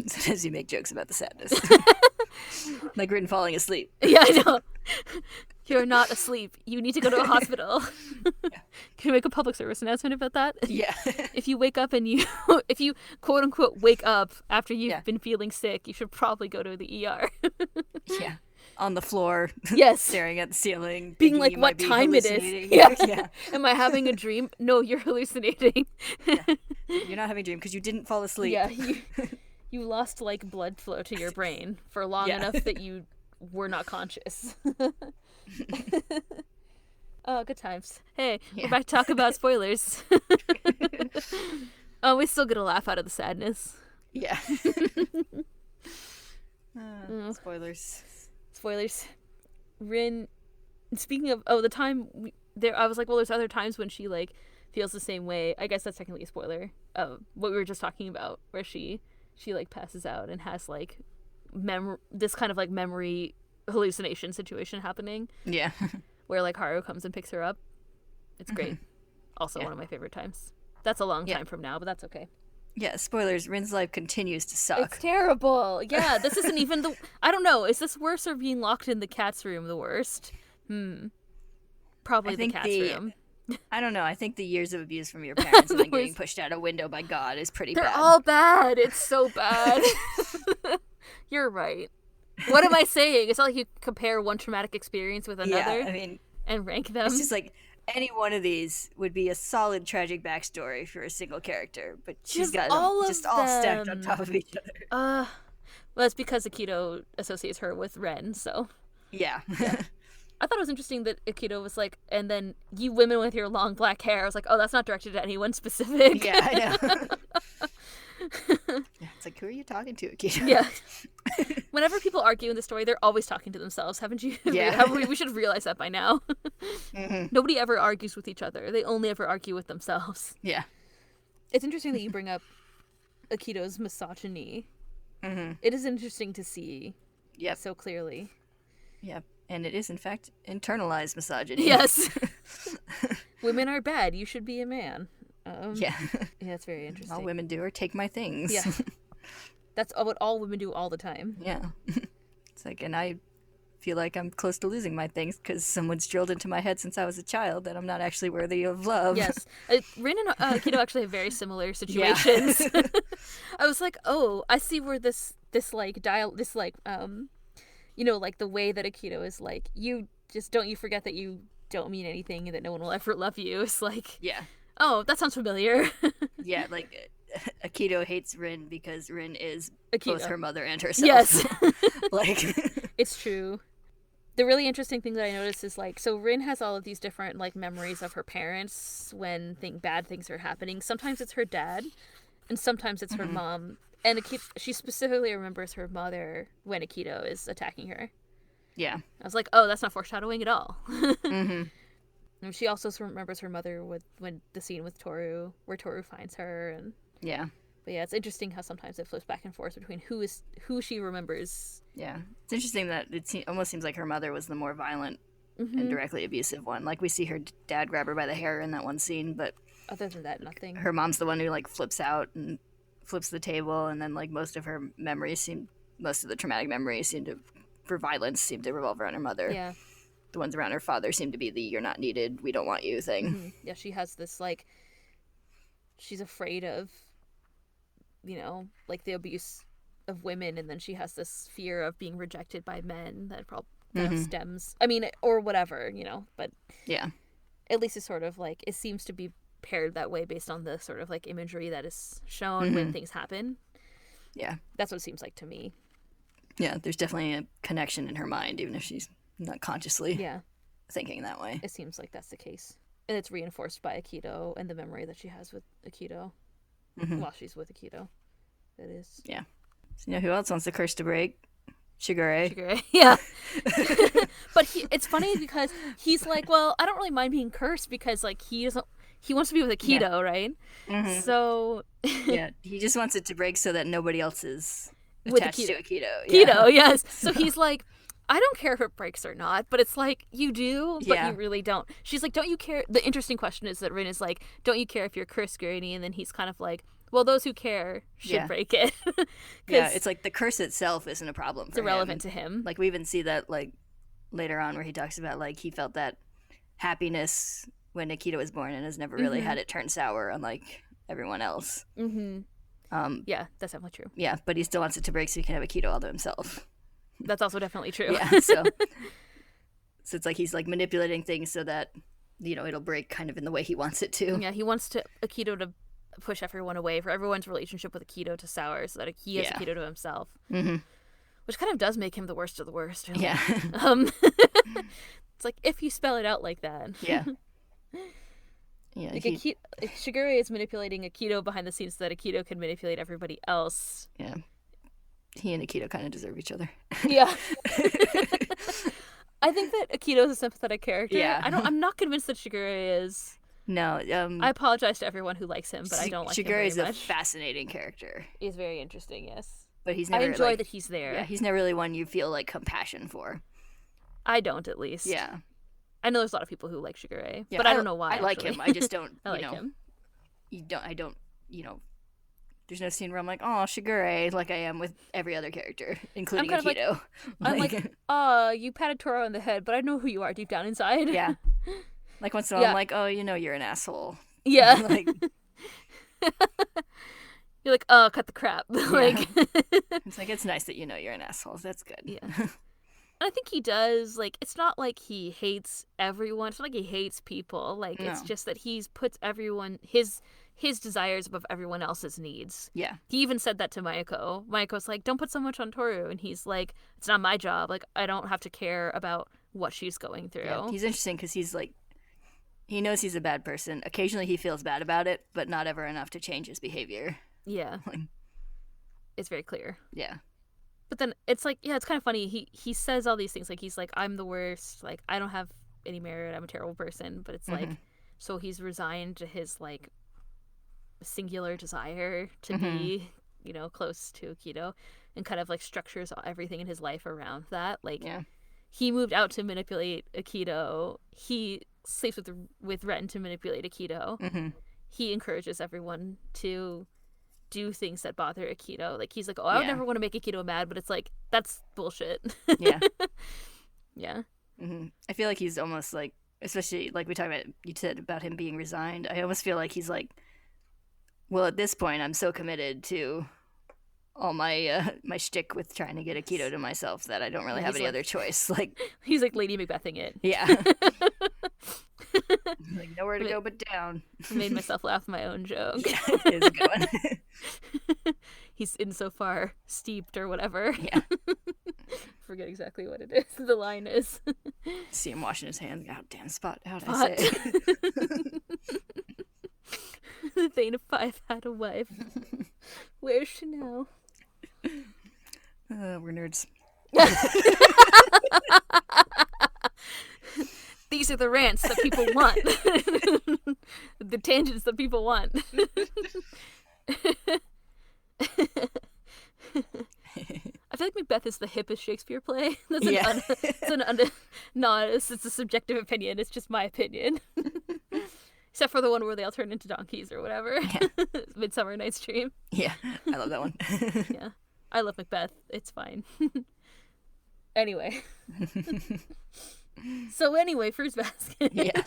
Speaker 2: Sometimes you make jokes about the sadness. Like Rin falling asleep.
Speaker 1: Yeah, I know. You're not asleep. You need to go to a hospital.
Speaker 2: Yeah.
Speaker 1: Can you make a public service announcement about that?
Speaker 2: Yeah.
Speaker 1: If you wake up and if you quote unquote wake up after you've been feeling sick, you should probably go to the ER.
Speaker 2: Yeah. On the floor.
Speaker 1: Yes.
Speaker 2: Staring at the ceiling.
Speaker 1: Being like, what time it is. Yeah. Am I having a dream? No, you're hallucinating.
Speaker 2: Yeah. You're not having a dream because you didn't fall asleep.
Speaker 1: Yeah. You lost, like, blood flow to your brain for long enough that you were not conscious. Oh, good times. Hey, we're back to talk about spoilers. Oh, we still get a laugh out of the sadness.
Speaker 2: Yeah. Spoilers.
Speaker 1: Spoilers. Rin, speaking of, the time I was like, well, there's other times when she, like, feels the same way. I guess that's technically a spoiler of what we were just talking about, where she like passes out and has like this kind of like memory hallucination situation happening.
Speaker 2: Yeah.
Speaker 1: Where like Haru comes and picks her up. It's great. Also one of my favorite times. That's a long time from now, but that's okay.
Speaker 2: Yeah, spoilers. Rin's life continues to suck.
Speaker 1: It's terrible. Yeah, this isn't even I don't know. Is this worse or being locked in the cat's room the worst? Probably the cat's room.
Speaker 2: I don't know. I think the years of abuse from your parents and then getting pushed out a window by God is pretty bad.
Speaker 1: They're all bad. It's so bad. You're right. What am I saying? It's not like you compare one traumatic experience with another and rank them.
Speaker 2: It's just like any one of these would be a solid tragic backstory for a single character, but she's got all stacked on top of each other.
Speaker 1: Well, it's because Akito associates her with Ren, so.
Speaker 2: Yeah.
Speaker 1: I thought it was interesting that Akito was like, and then you women with your long black hair. I was like, oh, that's not directed at anyone specific.
Speaker 2: Yeah, I know. Yeah, it's like, who are you talking to, Akito?
Speaker 1: Yeah. Whenever people argue in the story, they're always talking to themselves. Haven't you?
Speaker 2: Yeah.
Speaker 1: We should realize that by now. Nobody ever argues with each other. They only ever argue with themselves.
Speaker 2: Yeah.
Speaker 1: It's interesting that you bring up Akito's misogyny. It is interesting to see so clearly.
Speaker 2: Yep. And it is, in fact, internalized misogyny.
Speaker 1: Yes. Women are bad. You should be a man.
Speaker 2: Yeah.
Speaker 1: Yeah, it's very interesting.
Speaker 2: All women do are take my things.
Speaker 1: Yeah. That's what all women do all the time.
Speaker 2: Yeah. It's like, and I feel like I'm close to losing my things because someone's drilled into my head since I was a child that I'm not actually worthy of love.
Speaker 1: Yes. Rin and Akito actually have very similar situations. Yeah. I was like, oh, I see where this like you know, like the way that Akito is like, you just don't you forget that you don't mean anything and that no one will ever love you. It's like,
Speaker 2: yeah.
Speaker 1: Oh, that sounds familiar.
Speaker 2: Yeah, like Akito hates Rin because Rin is
Speaker 1: Akito.
Speaker 2: Both her mother and herself.
Speaker 1: Yes.
Speaker 2: Like,
Speaker 1: it's true. The really interesting thing that I noticed is like, so Rin has all of these different like memories of her parents when bad things are happening. Sometimes it's her dad, and sometimes it's her mom. And she specifically remembers her mother when Akito is attacking her.
Speaker 2: Yeah.
Speaker 1: I was like, oh, that's not foreshadowing at all. And she also remembers her mother when the scene with Tohru, where Tohru finds her. And
Speaker 2: yeah.
Speaker 1: But yeah, it's interesting how sometimes it flips back and forth between who she remembers.
Speaker 2: Yeah. It's interesting that it almost seems like her mother was the more violent and directly abusive one. Like, we see her dad grab her by the hair in that one scene, but
Speaker 1: other than that, nothing.
Speaker 2: Her mom's the one who, like, flips out and flips the table, and then, like, most of the traumatic memories for violence seem to revolve around her mother.
Speaker 1: Yeah.
Speaker 2: The ones around her father seem to be the "you're not needed, we don't want you" thing.
Speaker 1: Yeah, she has this, like, she's afraid of, you know, like, the abuse of women, and then she has this fear of being rejected by men that probably stems, I mean, or whatever, you know, but
Speaker 2: yeah,
Speaker 1: at least it's sort of, like, it seems to be paired that way based on the sort of, like, imagery that is shown when things happen.
Speaker 2: Yeah.
Speaker 1: That's what it seems like to me.
Speaker 2: Yeah, there's definitely a connection in her mind, even if she's not consciously thinking that way.
Speaker 1: It seems like that's the case. And it's reinforced by Akito and the memory that she has with Akito while she's with Akito. That is.
Speaker 2: Yeah. So, you know who else wants the curse to break? Shigure.
Speaker 1: Yeah. But it's funny because he's like, well, I don't really mind being cursed because, like, he wants to be with Akito, right? So.
Speaker 2: Yeah, he just wants it to break so that nobody else is
Speaker 1: with
Speaker 2: attached to Akito.
Speaker 1: Akito, yes. So he's like, I don't care if it breaks or not, but it's like, you do, but you really don't. She's like, don't you care? The interesting question is that Rin is like, don't you care if you're cursed, Granny? And then he's kind of like, well, those who care should break it.
Speaker 2: Yeah, it's like the curse itself isn't a problem for him.
Speaker 1: It's irrelevant to him.
Speaker 2: Like, we even see that, like, later on where he talks about, like, he felt that happiness when Akito was born and has never really had it turn sour, unlike everyone else.
Speaker 1: Yeah, that's definitely true.
Speaker 2: Yeah, but he still wants it to break so he can have Akito all to himself.
Speaker 1: That's also definitely true.
Speaker 2: Yeah, so it's like he's, like, manipulating things so that, you know, it'll break kind of in the way he wants it to.
Speaker 1: Yeah, he wants Akito to push everyone away, for everyone's relationship with Akito to sour, so that he has Akito to himself. Which kind of does make him the worst of the worst. Really.
Speaker 2: Yeah.
Speaker 1: It's like, if you spell it out like that.
Speaker 2: Yeah. Yeah.
Speaker 1: Like Shigure is manipulating Akito behind the scenes so that Akito can manipulate everybody else.
Speaker 2: Yeah. He and Akito kind of deserve each other.
Speaker 1: Yeah. I think that Akito is a sympathetic character.
Speaker 2: Yeah.
Speaker 1: I'm not convinced that Shigure is.
Speaker 2: No.
Speaker 1: I apologize to everyone who likes him, but I don't like him very much.
Speaker 2: Shigure is a fascinating character.
Speaker 1: He's very interesting, yes.
Speaker 2: But he's never,
Speaker 1: I enjoy that he's there.
Speaker 2: Yeah, he's never really one you feel, like, compassion for.
Speaker 1: I don't, at least.
Speaker 2: Yeah.
Speaker 1: I know there's a lot of people who like Shigure, but I don't know why.
Speaker 2: I like him. I just don't.
Speaker 1: I like him.
Speaker 2: There's no scene where I'm like, oh, Shigure, like I am with every other character, including Akito.
Speaker 1: I'm like, you patted Tohru on the head, but I know who you are deep down inside.
Speaker 2: Yeah. Like, once in a while, I'm like, oh, you're an asshole.
Speaker 1: Yeah.
Speaker 2: Like,
Speaker 1: you're like, oh, cut the crap. Like,
Speaker 2: it's like, it's nice that you know you're an asshole. That's good.
Speaker 1: Yeah. And I think he does, like, it's not like he hates everyone. It's not like he hates people. Like, it's just that he's puts everyone, his desires above everyone else's needs.
Speaker 2: Yeah.
Speaker 1: He even said that to Mayako. Mayako's like, don't put so much on Tohru. And he's like, it's not my job. Like, I don't have to care about what she's going through.
Speaker 2: Yeah. He's interesting because he's like, he knows he's a bad person. Occasionally he feels bad about it, but not ever enough to change his behavior.
Speaker 1: Yeah. It's very clear.
Speaker 2: Yeah.
Speaker 1: But then it's like, yeah, it's kind of funny. He says all these things. Like, he's like, I'm the worst. Like, I don't have any merit. I'm a terrible person. But it's like, so he's resigned to his, like, singular desire to be, you know, close to Akito, and kind of, like, structures everything in his life around that. Like, he moved out to manipulate Akito. He sleeps with Ren to manipulate Akito. He encourages everyone to do things that bother Akito. Like, he's like, oh, I would never want to make Akito mad, but it's like, that's bullshit.
Speaker 2: Yeah.
Speaker 1: Yeah.
Speaker 2: I feel like he's almost like, especially like we talked about, you said about him being resigned. I almost feel like he's like, well, at this point, I'm so committed to all my my shtick with trying to get Akito to myself that I don't really have any other choice. Like,
Speaker 1: he's like Lady Macbething it.
Speaker 2: Yeah. Like, nowhere to go but down.
Speaker 1: I made myself laugh at my own joke.
Speaker 2: Yeah, it is going.
Speaker 1: He's insofar steeped or whatever.
Speaker 2: Yeah.
Speaker 1: Forget exactly what it is. The line is.
Speaker 2: See him washing his hands. Oh, damn spot. How'd I say?
Speaker 1: The Thane of Five had a wife. Where's she now?
Speaker 2: We're nerds.
Speaker 1: These are the rants that people want. The tangents that people want. I feel like Macbeth is the hippest Shakespeare play. That's it's a subjective opinion. It's just my opinion. Except for the one where they all turn into donkeys or whatever. Yeah. Midsummer Night's Dream.
Speaker 2: Yeah, I love that one.
Speaker 1: Yeah. I love Macbeth. It's fine. Anyway. So anyway, Fruits Basket.
Speaker 2: Yeah.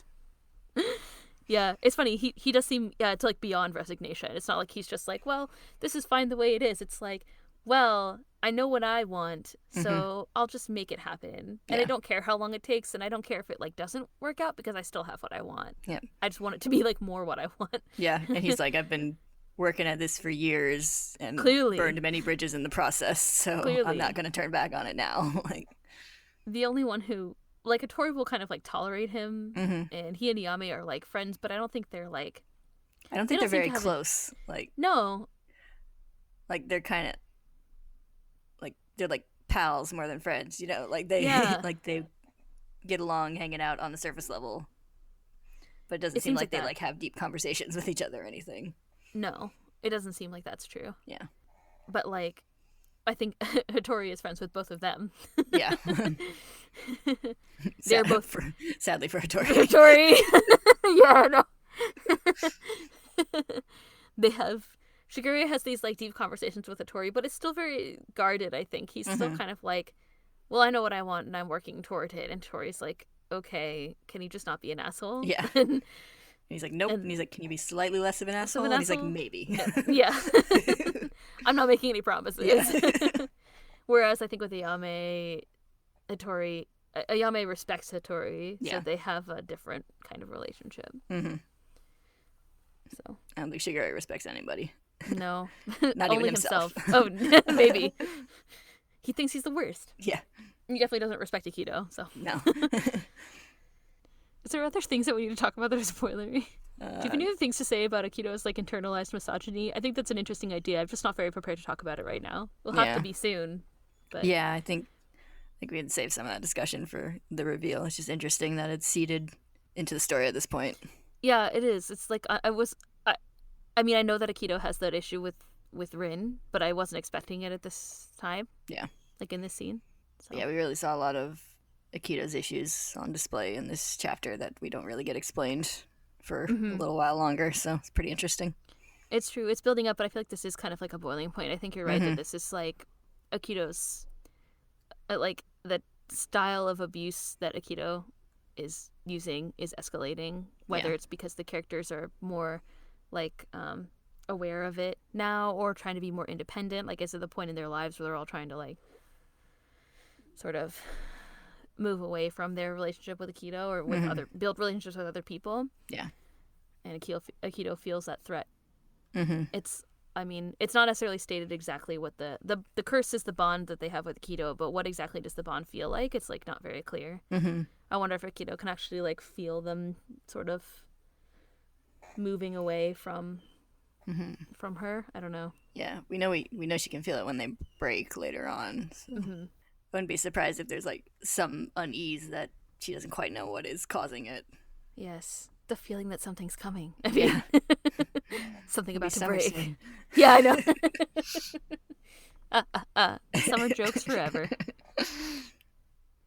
Speaker 1: Yeah, it's funny. He does seem to like beyond resignation. It's not like he's just like, well, this is fine the way it is. It's like, well, I know what I want, so I'll just make it happen. And I don't care how long it takes, and I don't care if it like doesn't work out because I still have what I want.
Speaker 2: Yeah.
Speaker 1: I just want it to be like more what I want.
Speaker 2: Yeah, and he's like, I've been working at this for years and burned many bridges in the process, so I'm not going to turn back on it now. Like,
Speaker 1: the only one who, like, Tohru will kind of like tolerate him, and he and Yame are like friends, but I don't think they're like.
Speaker 2: I don't think they're very close. Like,
Speaker 1: no.
Speaker 2: Like, they're kind of like, they're like pals more than friends, you know? Like, they like they get along hanging out on the surface level, but it doesn't seem like they like have deep conversations with each other or anything.
Speaker 1: No, it doesn't seem like that's true.
Speaker 2: Yeah. But
Speaker 1: like, I think Hattori is friends with both of them.
Speaker 2: Yeah.
Speaker 1: They're both
Speaker 2: sadly for Hattori.
Speaker 1: Hattori. Yeah, no. They have Shigure has these like deep conversations with Hattori, but it's still very guarded, I think. He's still kind of like, well, I know what I want and I'm working toward it, and Tori's like, okay, can you just not be an asshole?
Speaker 2: Yeah. And he's like, nope. And he's like, can you be slightly less of an asshole? And he's like, maybe.
Speaker 1: Yeah. I'm not making any promises. Yeah. Whereas I think with Ayame, Ayame respects Hattori, so they have a different kind of relationship. So
Speaker 2: I don't think Shigure respects anybody.
Speaker 1: No.
Speaker 2: Not
Speaker 1: only
Speaker 2: even himself.
Speaker 1: Oh, maybe. He thinks he's the worst.
Speaker 2: Yeah.
Speaker 1: He definitely doesn't respect Akito, so.
Speaker 2: No.
Speaker 1: Is there other things that we need to talk about that are spoilery? Do you have any other things to say about Akito's like internalized misogyny? I think that's an interesting idea. I'm just not very prepared to talk about it right now. We'll have to be soon. But
Speaker 2: yeah, I think we had to save some of that discussion for the reveal. It's just interesting that it's seeded into the story at this point.
Speaker 1: Yeah, it is. It's like I mean, I know that Akito has that issue with Rin, but I wasn't expecting it at this time. Yeah. Like in this scene. So.
Speaker 2: Yeah, we really saw a lot of Akito's issues on display in this chapter that we don't really get explained for a little while longer, so it's pretty interesting.
Speaker 1: It's true. It's building up, but I feel like this is kind of like a boiling point. I think you're right that this is like Akito's, like the style of abuse that Akito is using is escalating, whether it's because the characters are more like aware of it now or trying to be more independent. Like, is it the point in their lives where they're all trying to like sort of move away from their relationship with Akito or with build relationships with other people. Yeah. And Akito feels that threat. It's, I mean, it's not necessarily stated exactly what the curse is the bond that they have with Akito, but what exactly does the bond feel like? It's like not very clear. I wonder if Akito can actually like feel them sort of moving away from from her. I don't know.
Speaker 2: Yeah, we know she can feel it when they break later on. So.
Speaker 1: Mm-hmm.
Speaker 2: I wouldn't be surprised if there's like some unease that she doesn't quite know what is causing it.
Speaker 1: Yes, the feeling that something's coming. I mean, something about to break.
Speaker 2: Soon.
Speaker 1: Yeah, I know. Summer jokes forever.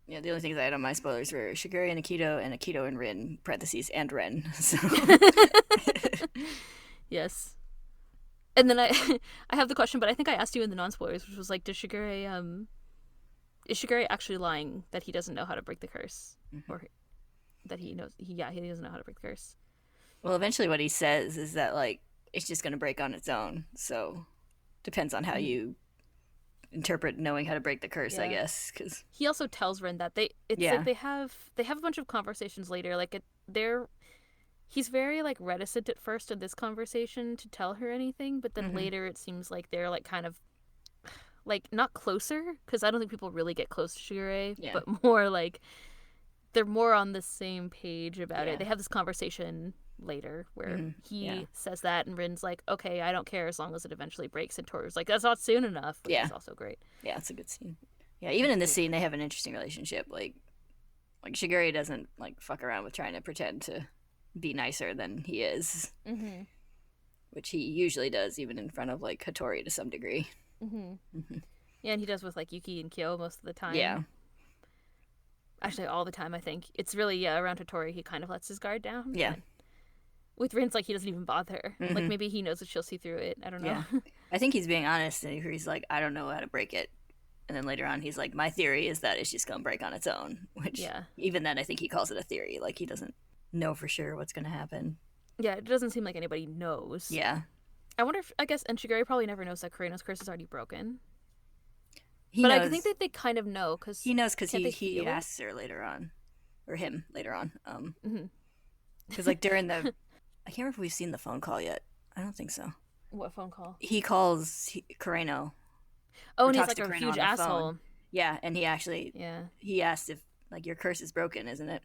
Speaker 2: Yeah, the only things I had on my spoilers were Shigure and Akito and Rin, parentheses, and Ren. So.
Speaker 1: Yes. And then I have the question, but I think I asked you in the non-spoilers, which was like, is Shigure actually lying that he doesn't know how to break the curse? Or that he knows, he doesn't know how to break the curse?
Speaker 2: Well, eventually what he says is that, like, it's just going to break on its own. So, depends on how you interpret knowing how to break the curse, I guess. Cause...
Speaker 1: He also tells Ren that like they have a bunch of conversations later. Like, he's very, like, reticent at first in this conversation to tell her anything, but then later it seems like they're, like, kind of, like, not closer, because I don't think people really get close to Shigure, but more, like, they're more on the same page about it. They have this conversation later where he says that, and Rin's like, okay, I don't care as long as it eventually breaks, and Toru's like, that's not soon enough, which is also great.
Speaker 2: Yeah, it's a good scene. Yeah, even in this scene, they have an interesting relationship. Like Shigure doesn't, like, fuck around with trying to pretend to be nicer than he is, which he usually does, even in front of, like, Hattori to some degree.
Speaker 1: Yeah, and he does with, like, Yuki and Kyo most of the time.
Speaker 2: Yeah.
Speaker 1: Actually, all the time, I think. It's really, around Hattori, he kind of lets his guard down.
Speaker 2: Yeah.
Speaker 1: With Rin's, like, he doesn't even bother. Like, maybe he knows that she'll see through it. I don't know.
Speaker 2: Yeah. I think he's being honest, and he's like, I don't know how to break it. And then later on, he's like, my theory is that it's just going to break on its own. Which, even then, I think he calls it a theory. Like, he doesn't know for sure what's going to happen.
Speaker 1: Yeah, it doesn't seem like anybody knows.
Speaker 2: Yeah.
Speaker 1: I wonder if, I guess, and Shigure probably never knows that Kureno's curse is already broken.
Speaker 2: But knows,
Speaker 1: I think that they kind of know, because...
Speaker 2: He knows, because he asks her later on. Or him later on. Because, like, during the... I can't remember if we've seen the phone call yet. I don't think so.
Speaker 1: What phone call?
Speaker 2: He calls Kureno.
Speaker 1: Oh, and he's like a huge asshole.
Speaker 2: Yeah, and he actually... Yeah. He asked if, like, your curse is broken, isn't it?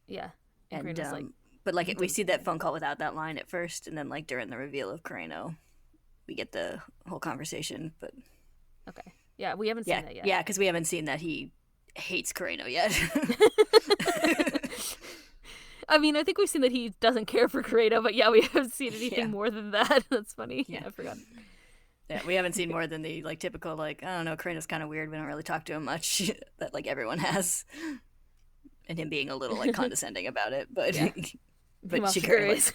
Speaker 1: Yeah.
Speaker 2: And like... But, like, we see that phone call without that line at first, and then, like, during the reveal of Kureno, we get the whole conversation, but...
Speaker 1: Okay. Yeah, we haven't seen that yet.
Speaker 2: Yeah, because we haven't seen that he hates Kureno yet.
Speaker 1: I mean, I think we've seen that he doesn't care for Kureno, but we haven't seen anything more than that. That's funny. Yeah, I forgot.
Speaker 2: Yeah, we haven't seen more than the, like, typical, like, I don't know, Kureno's kind of weird, we don't really talk to him much, that, like, everyone has. And him being a little, like, condescending about it, but... But Shigure,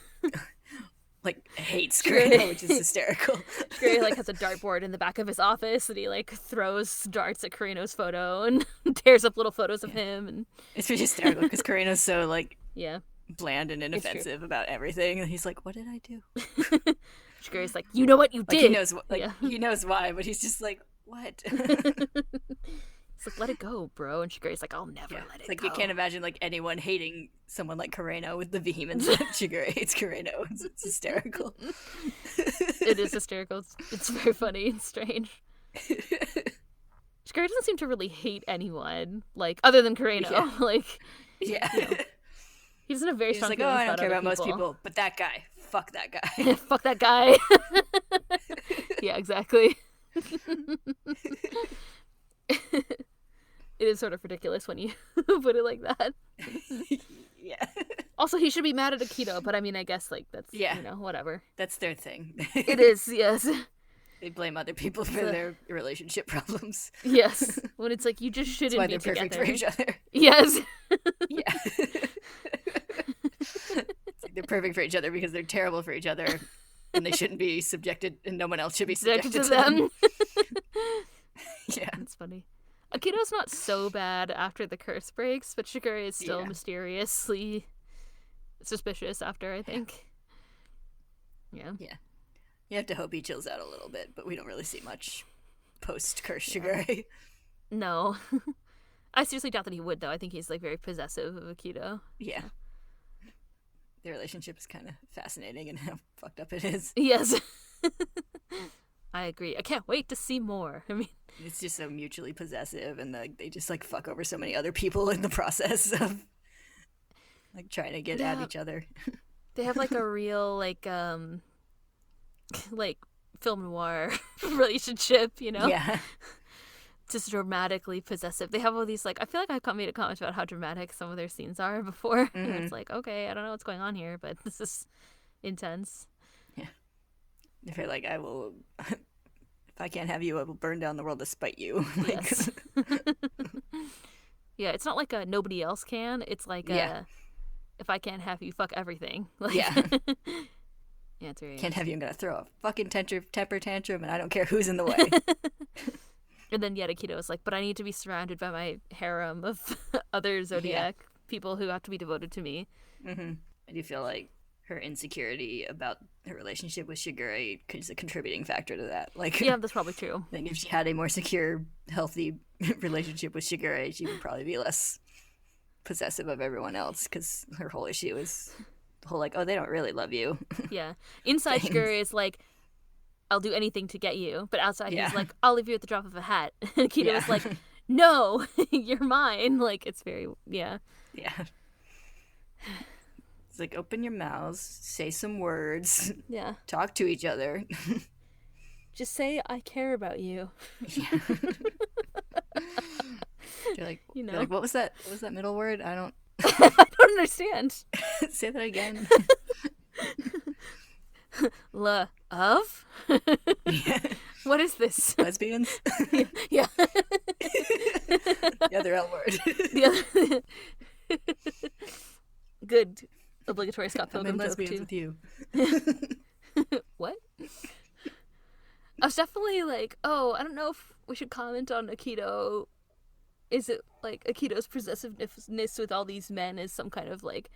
Speaker 2: like hates Kureno, which is hysterical.
Speaker 1: Shigure, like, has a dartboard in the back of his office, and he, like, throws darts at Kureno's photo and tears up little photos of him. And
Speaker 2: it's pretty hysterical, because Kureno's so, like, bland and inoffensive about everything, and he's like, what did I do?
Speaker 1: Shigure's like, you know what you did.
Speaker 2: He knows why, but he's just like, what?
Speaker 1: It's like, let it go, bro. And Shigure's like, I'll never let it go.
Speaker 2: Like, you can't imagine, like, anyone hating someone like Kureno with the vehemence that Shigure hates Kureno. It's hysterical.
Speaker 1: It is hysterical. It's very funny and strange. Shigure doesn't seem to really hate anyone, like, other than Kureno.
Speaker 2: Yeah.
Speaker 1: Like,
Speaker 2: yeah.
Speaker 1: You know, he doesn't have very strong
Speaker 2: like,
Speaker 1: feelings
Speaker 2: I don't care about
Speaker 1: most
Speaker 2: people, but that guy, fuck that guy.
Speaker 1: Fuck that guy. Yeah, exactly. It is sort of ridiculous when you put it like that.
Speaker 2: Yeah.
Speaker 1: Also, he should be mad at Akito, but I mean, I guess, like, that's, whatever.
Speaker 2: That's their thing.
Speaker 1: It is, yes.
Speaker 2: They blame other people for their relationship problems.
Speaker 1: Yes. When it's like, you just shouldn't be together.
Speaker 2: That's why they're perfect for each other.
Speaker 1: Yes.
Speaker 2: Yeah. It's like they're perfect for each other because they're terrible for each other, and they shouldn't be subjected, and no one else should be subjected to them. Yeah.
Speaker 1: It's funny. Akito's not so bad after the curse breaks, but Shigure is still mysteriously suspicious after, I think. Yeah.
Speaker 2: Yeah. You have to hope he chills out a little bit, but we don't really see much post-curse Shigure.
Speaker 1: No. I seriously doubt that he would, though. I think he's, like, very possessive of Akito.
Speaker 2: Yeah. Their relationship is kind of fascinating and how fucked up it is.
Speaker 1: Yes. I agree. I can't wait to see more. I mean,
Speaker 2: it's just so mutually possessive, and they just, like, fuck over so many other people in the process of, like, trying to get at each other.
Speaker 1: They have, like, a real, like, like film noir relationship, you know?
Speaker 2: Yeah.
Speaker 1: Just dramatically possessive. They have all these, like, I feel like I've made a comment about how dramatic some of their scenes are before. And it's like, okay, I don't know what's going on here, but this is intense.
Speaker 2: Yeah. They're like, I will, if I can't have you, I will burn down the world to spite you. Like,
Speaker 1: Yes. Yeah, it's not like a nobody else can. It's like
Speaker 2: yeah.
Speaker 1: a, if I can't have you, fuck everything. Like,
Speaker 2: Yeah.
Speaker 1: yeah, it's very
Speaker 2: Can't have
Speaker 1: interesting.
Speaker 2: you, I'm going to throw a fucking temper tantrum and I don't care who's in the way.
Speaker 1: And then yet Akito is like, but I need to be surrounded by my harem of other Zodiac people who have to be devoted to me.
Speaker 2: I do feel like her insecurity about her relationship with Shigure is a contributing factor to that. Like,
Speaker 1: Yeah, that's probably true.
Speaker 2: I think if she had a more secure, healthy relationship with Shigure, she would probably be less possessive of everyone else, because her whole issue is the whole, like, oh, they don't really love you.
Speaker 1: Yeah. Inside
Speaker 2: Things.
Speaker 1: Shigure is like, I'll do anything to get you. But outside
Speaker 2: Yeah.
Speaker 1: he's like, I'll leave you at the drop of a hat. And Akito
Speaker 2: Yeah.
Speaker 1: is like, no, you're mine. Like, it's very, yeah.
Speaker 2: Yeah. It's like, open your mouths, say some words,
Speaker 1: Yeah.
Speaker 2: talk to each other.
Speaker 1: Just say, I care about you.
Speaker 2: Yeah. You're like,
Speaker 1: You know?
Speaker 2: you're like, what was that? What was that middle word? I don't
Speaker 1: I don't understand.
Speaker 2: say that again.
Speaker 1: Love?
Speaker 2: Yeah.
Speaker 1: What is this?
Speaker 2: Lesbians?
Speaker 1: Yeah.
Speaker 2: The other L word.
Speaker 1: The other... Good. Obligatory Scott
Speaker 2: I'm in
Speaker 1: Pilgrim joke,
Speaker 2: lesbians
Speaker 1: too.
Speaker 2: with you.
Speaker 1: What? I was definitely like, oh, I don't know if we should comment on Akito. Is it like Akito's possessiveness with all these men is some kind of like,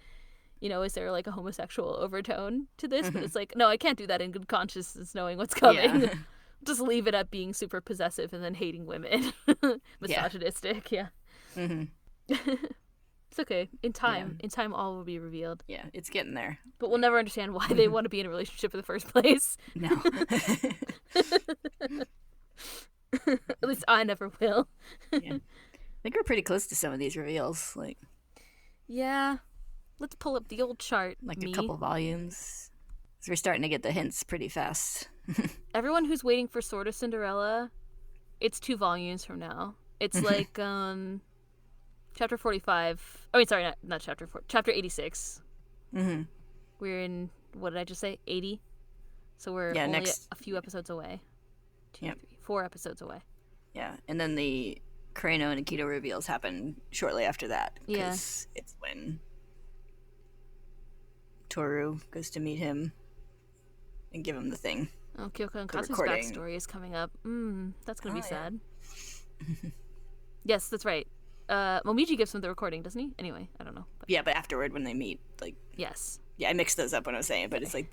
Speaker 1: you know, is there like a homosexual overtone to this? But it's like, no, I can't do that in good consciousness knowing what's coming.
Speaker 2: Yeah.
Speaker 1: Just leave it at being super possessive and then hating women. Misogynistic, yeah. It's okay. In time, all will be revealed.
Speaker 2: Yeah, it's getting there.
Speaker 1: But we'll never understand why they want to be in a relationship in the first place.
Speaker 2: No.
Speaker 1: At least I never will.
Speaker 2: Yeah. I think we're pretty close to some of these reveals. Like
Speaker 1: Yeah. Let's pull up the old chart.
Speaker 2: a couple volumes. So we're starting to get the hints pretty fast.
Speaker 1: Everyone who's waiting for Sword of Cinderella, it's 2 volumes from now. It's like chapter 45. I mean, sorry, not chapter 4. Chapter 86.
Speaker 2: Mm-hmm.
Speaker 1: We're in, what did I just say? 80. So we're only
Speaker 2: next...
Speaker 1: a few episodes away. 2,
Speaker 2: Yep.
Speaker 1: 3, 4 episodes away.
Speaker 2: Yeah, and then the Kureno and Akito reveals happen shortly after that.
Speaker 1: Yeah.
Speaker 2: Because it's when Tohru goes to meet him and give him the thing.
Speaker 1: Oh, Kyoko and
Speaker 2: The
Speaker 1: Katsu's
Speaker 2: recording.
Speaker 1: backstory is coming up. That's going to be
Speaker 2: Oh, yeah.
Speaker 1: sad. Yes, that's right. Momiji gives him the recording, doesn't he? Anyway, I don't know. But
Speaker 2: Yeah, but afterward when they meet, like,
Speaker 1: yes.
Speaker 2: yeah, I mixed those up when I was saying it, but it's like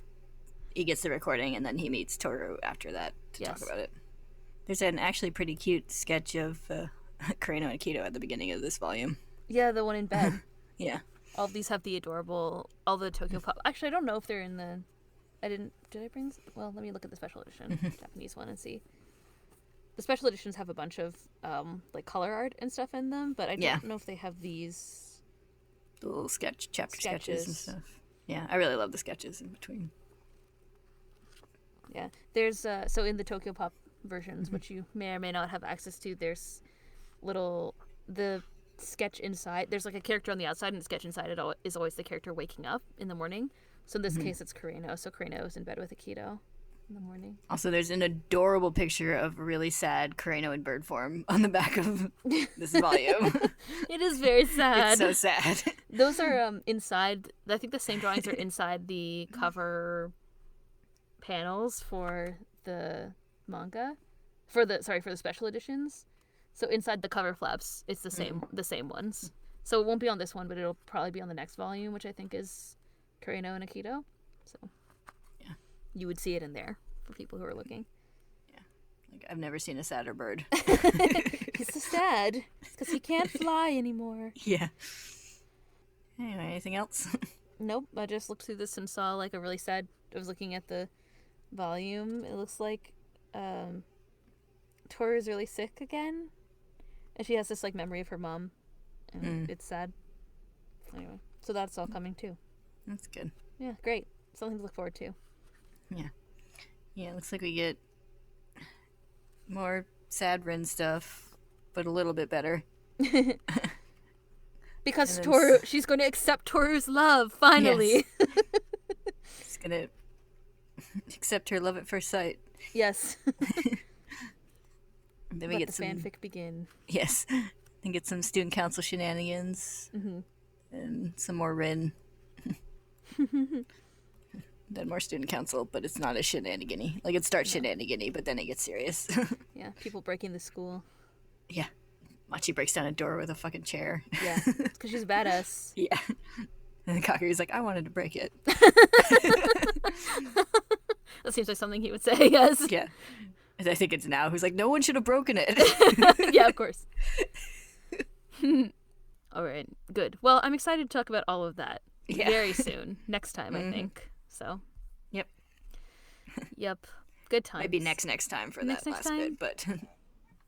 Speaker 2: he gets the recording and then he meets Tohru after that to
Speaker 1: Yes.
Speaker 2: talk about it. There's an actually pretty cute sketch of Kureno and Akito at the beginning of this volume.
Speaker 1: Yeah, the one in bed.
Speaker 2: Yeah.
Speaker 1: All of these have the adorable, all the Tokyo Pop. Actually, I don't know if they're in the. Did I bring? Well, let me look at the special edition, Japanese one, and see. The special editions have a bunch of like color art and stuff in them, but I don't know if they have these.
Speaker 2: The little chapter sketches and
Speaker 1: Sketches.
Speaker 2: stuff. Yeah, I really love the sketches in between.
Speaker 1: Yeah, there's so in the Tokyo Pop versions, which you may or may not have access to, there's the sketch inside. There's like a character on the outside, and the sketch inside is always the character waking up in the morning. So in this case, it's Kureno. So Kureno is in bed with Akito in the morning.
Speaker 2: Also, there's an adorable picture of really sad Kureno in bird form on the back of this volume.
Speaker 1: It is very sad.
Speaker 2: It's so sad.
Speaker 1: Those are inside. I think the same drawings are inside the cover panels for the manga, for the special editions. So inside the cover flaps, it's the same ones. So it won't be on this one, but it'll probably be on the next volume, which I think is Kureno and Akito. So
Speaker 2: Yeah.
Speaker 1: You would see it in there for people who are looking.
Speaker 2: Like, I've never seen a sadder bird.
Speaker 1: He's so sad because he can't fly anymore.
Speaker 2: Yeah. Anyway, anything else?
Speaker 1: Nope, I just looked through this and saw like a really sad. I was looking at the volume. It looks like Tohru is really sick again, and she has this like memory of her mom, and it's sad. Anyway, so that's all coming too.
Speaker 2: That's good.
Speaker 1: Yeah, great. Something to look forward to.
Speaker 2: Yeah. Yeah, looks like we get more sad Rin stuff, but a little bit better.
Speaker 1: Because
Speaker 2: And then
Speaker 1: Tohru, she's going to accept Tohru's love, finally.
Speaker 2: Yes. She's gonna accept her love at first sight.
Speaker 1: Yes.
Speaker 2: And then we
Speaker 1: Let
Speaker 2: get
Speaker 1: the
Speaker 2: some
Speaker 1: fanfic begin.
Speaker 2: Yes. Then get some student council shenanigans.
Speaker 1: Mm-hmm.
Speaker 2: And some more Rin. Then more student council, but it's not as shenanigan-y. Like, it starts shenanigan-y, but then it gets serious.
Speaker 1: Yeah, people breaking the school.
Speaker 2: Yeah. Machi breaks down a door with a fucking chair.
Speaker 1: Yeah, because she's a badass.
Speaker 2: Yeah. And Kakeru's like, I wanted to break it.
Speaker 1: That seems like something he would say, yes.
Speaker 2: Yeah. And I think it's now who's like, no one should have broken it.
Speaker 1: Yeah, of course. All right, good. Well, I'm excited to talk about all of that very soon. Next time, I think. So.
Speaker 2: Yep.
Speaker 1: Yep. Good times.
Speaker 2: Maybe next time for that last bit, but...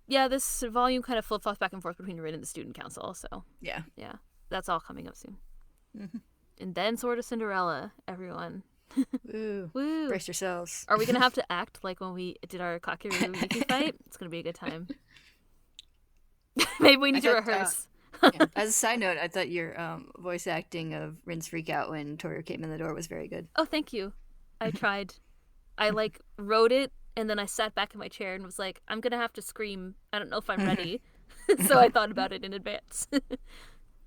Speaker 1: Yeah, this volume kind of flip-flops back and forth between Rin and the student council, so...
Speaker 2: Yeah.
Speaker 1: Yeah, that's all coming up soon. And then Sword of Cinderella, everyone.
Speaker 2: Woo.
Speaker 1: Woo.
Speaker 2: Brace yourselves.
Speaker 1: Are we going to have to act like when we did our Kakeru Yuki fight? It's going to be a good time. Maybe we need to rehearse.
Speaker 2: Yeah. As a side note, I thought your voice acting of Rin's freak out when Tohru came in the door was very good.
Speaker 1: Oh, thank you. I tried. I, wrote it, and then I sat back in my chair and was like, I'm going to have to scream. I don't know if I'm ready. So I thought about it in advance.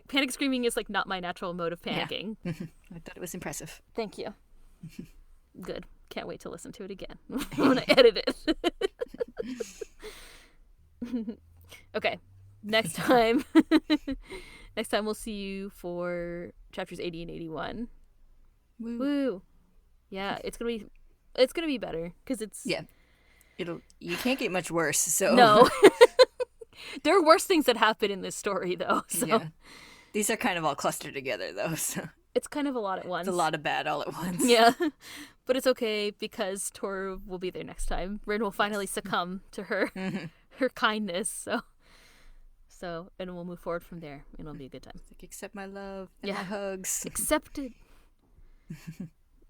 Speaker 1: Panic screaming is, not my natural mode of panicking.
Speaker 2: Yeah. I thought it was impressive.
Speaker 1: Thank you. Good. Can't wait to listen to it again when I edit it. Okay. Next time we'll see you for chapters 80 and 81.
Speaker 2: Woo.
Speaker 1: Woo. Yeah, it's gonna be better because it's
Speaker 2: You can't get much worse. So
Speaker 1: no. There are worse things that happen in this story though. So
Speaker 2: yeah. These are kind of all clustered together though. So
Speaker 1: it's kind of a lot at once.
Speaker 2: it's a lot of bad all at once.
Speaker 1: Yeah, but it's okay because Tohru will be there next time. Rin will finally succumb to her kindness. So, and we'll move forward from there, and it'll be a good time.
Speaker 2: Like, accept my love and my hugs.
Speaker 1: Accepted.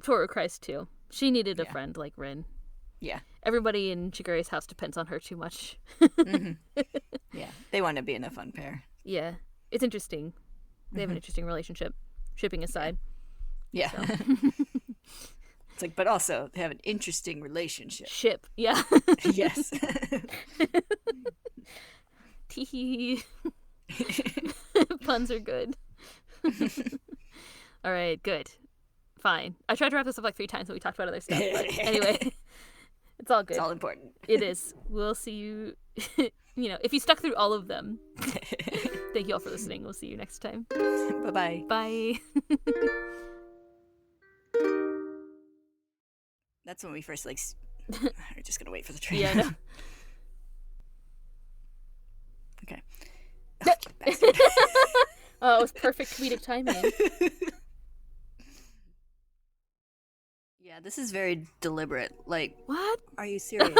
Speaker 1: Tohru cries too. She needed a friend like Rin.
Speaker 2: Yeah.
Speaker 1: Everybody in Shigure's house depends on her too much.
Speaker 2: Yeah, they want to be in a fun pair.
Speaker 1: Yeah, it's interesting. They have an interesting relationship, shipping aside.
Speaker 2: Yeah. So. It's like, but also they have an interesting relationship.
Speaker 1: Ship, yeah.
Speaker 2: Yes.
Speaker 1: Tee. Puns are good. All right, good. Fine. I tried to wrap this up 3 times when we talked about other stuff, but anyway, it's all good.
Speaker 2: It's all important.
Speaker 1: It is. We'll see you, if you stuck through all of them. Thank you all for listening. We'll see you next time.
Speaker 2: Bye-bye.
Speaker 1: Bye.
Speaker 2: That's when we first, we're just going to wait for the train.
Speaker 1: Yeah, no.
Speaker 2: Okay.
Speaker 1: Oh, it was perfect comedic timing.
Speaker 2: Yeah, this is very deliberate.
Speaker 1: What?
Speaker 2: Are you serious?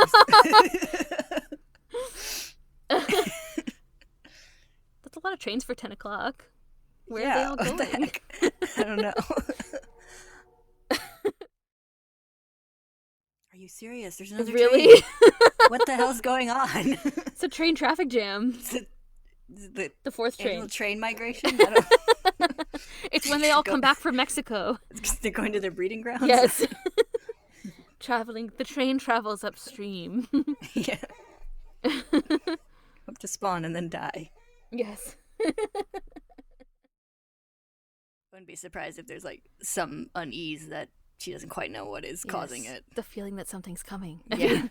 Speaker 1: That's a lot of trains for 10 o'clock. Where
Speaker 2: Yeah,
Speaker 1: are they all
Speaker 2: what the
Speaker 1: going?
Speaker 2: heck? I don't know. Are you serious? There's another
Speaker 1: Really?
Speaker 2: train. What the hell's going on?
Speaker 1: It's a train traffic jam.
Speaker 2: The
Speaker 1: 4th train.
Speaker 2: annual train migration? I don't...
Speaker 1: It's when they all come back from Mexico.
Speaker 2: They're going to their breeding grounds?
Speaker 1: Yes. The train travels upstream.
Speaker 2: Yeah. Hope to spawn and then die.
Speaker 1: Yes.
Speaker 2: Wouldn't be surprised if there's some unease that she doesn't quite know what is causing it.
Speaker 1: The feeling that something's coming.
Speaker 2: Yeah.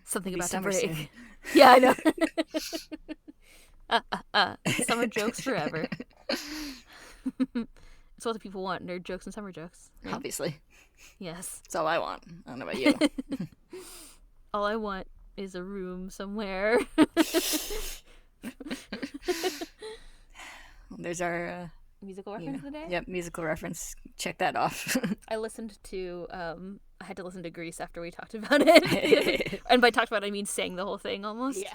Speaker 1: Something about to
Speaker 2: summer
Speaker 1: break.
Speaker 2: soon.
Speaker 1: Yeah, I know. Summer jokes forever. It's what the people want. Nerd jokes and summer jokes. Right?
Speaker 2: Obviously.
Speaker 1: Yes.
Speaker 2: That's all I want. I don't know about you.
Speaker 1: All I want is a room somewhere.
Speaker 2: There's our...
Speaker 1: musical reference of the day?
Speaker 2: Yep, musical reference. Check that off.
Speaker 1: I listened to... I had to listen to Grease after we talked about it. And by talked about it, I mean sang the whole thing almost.
Speaker 2: Yeah.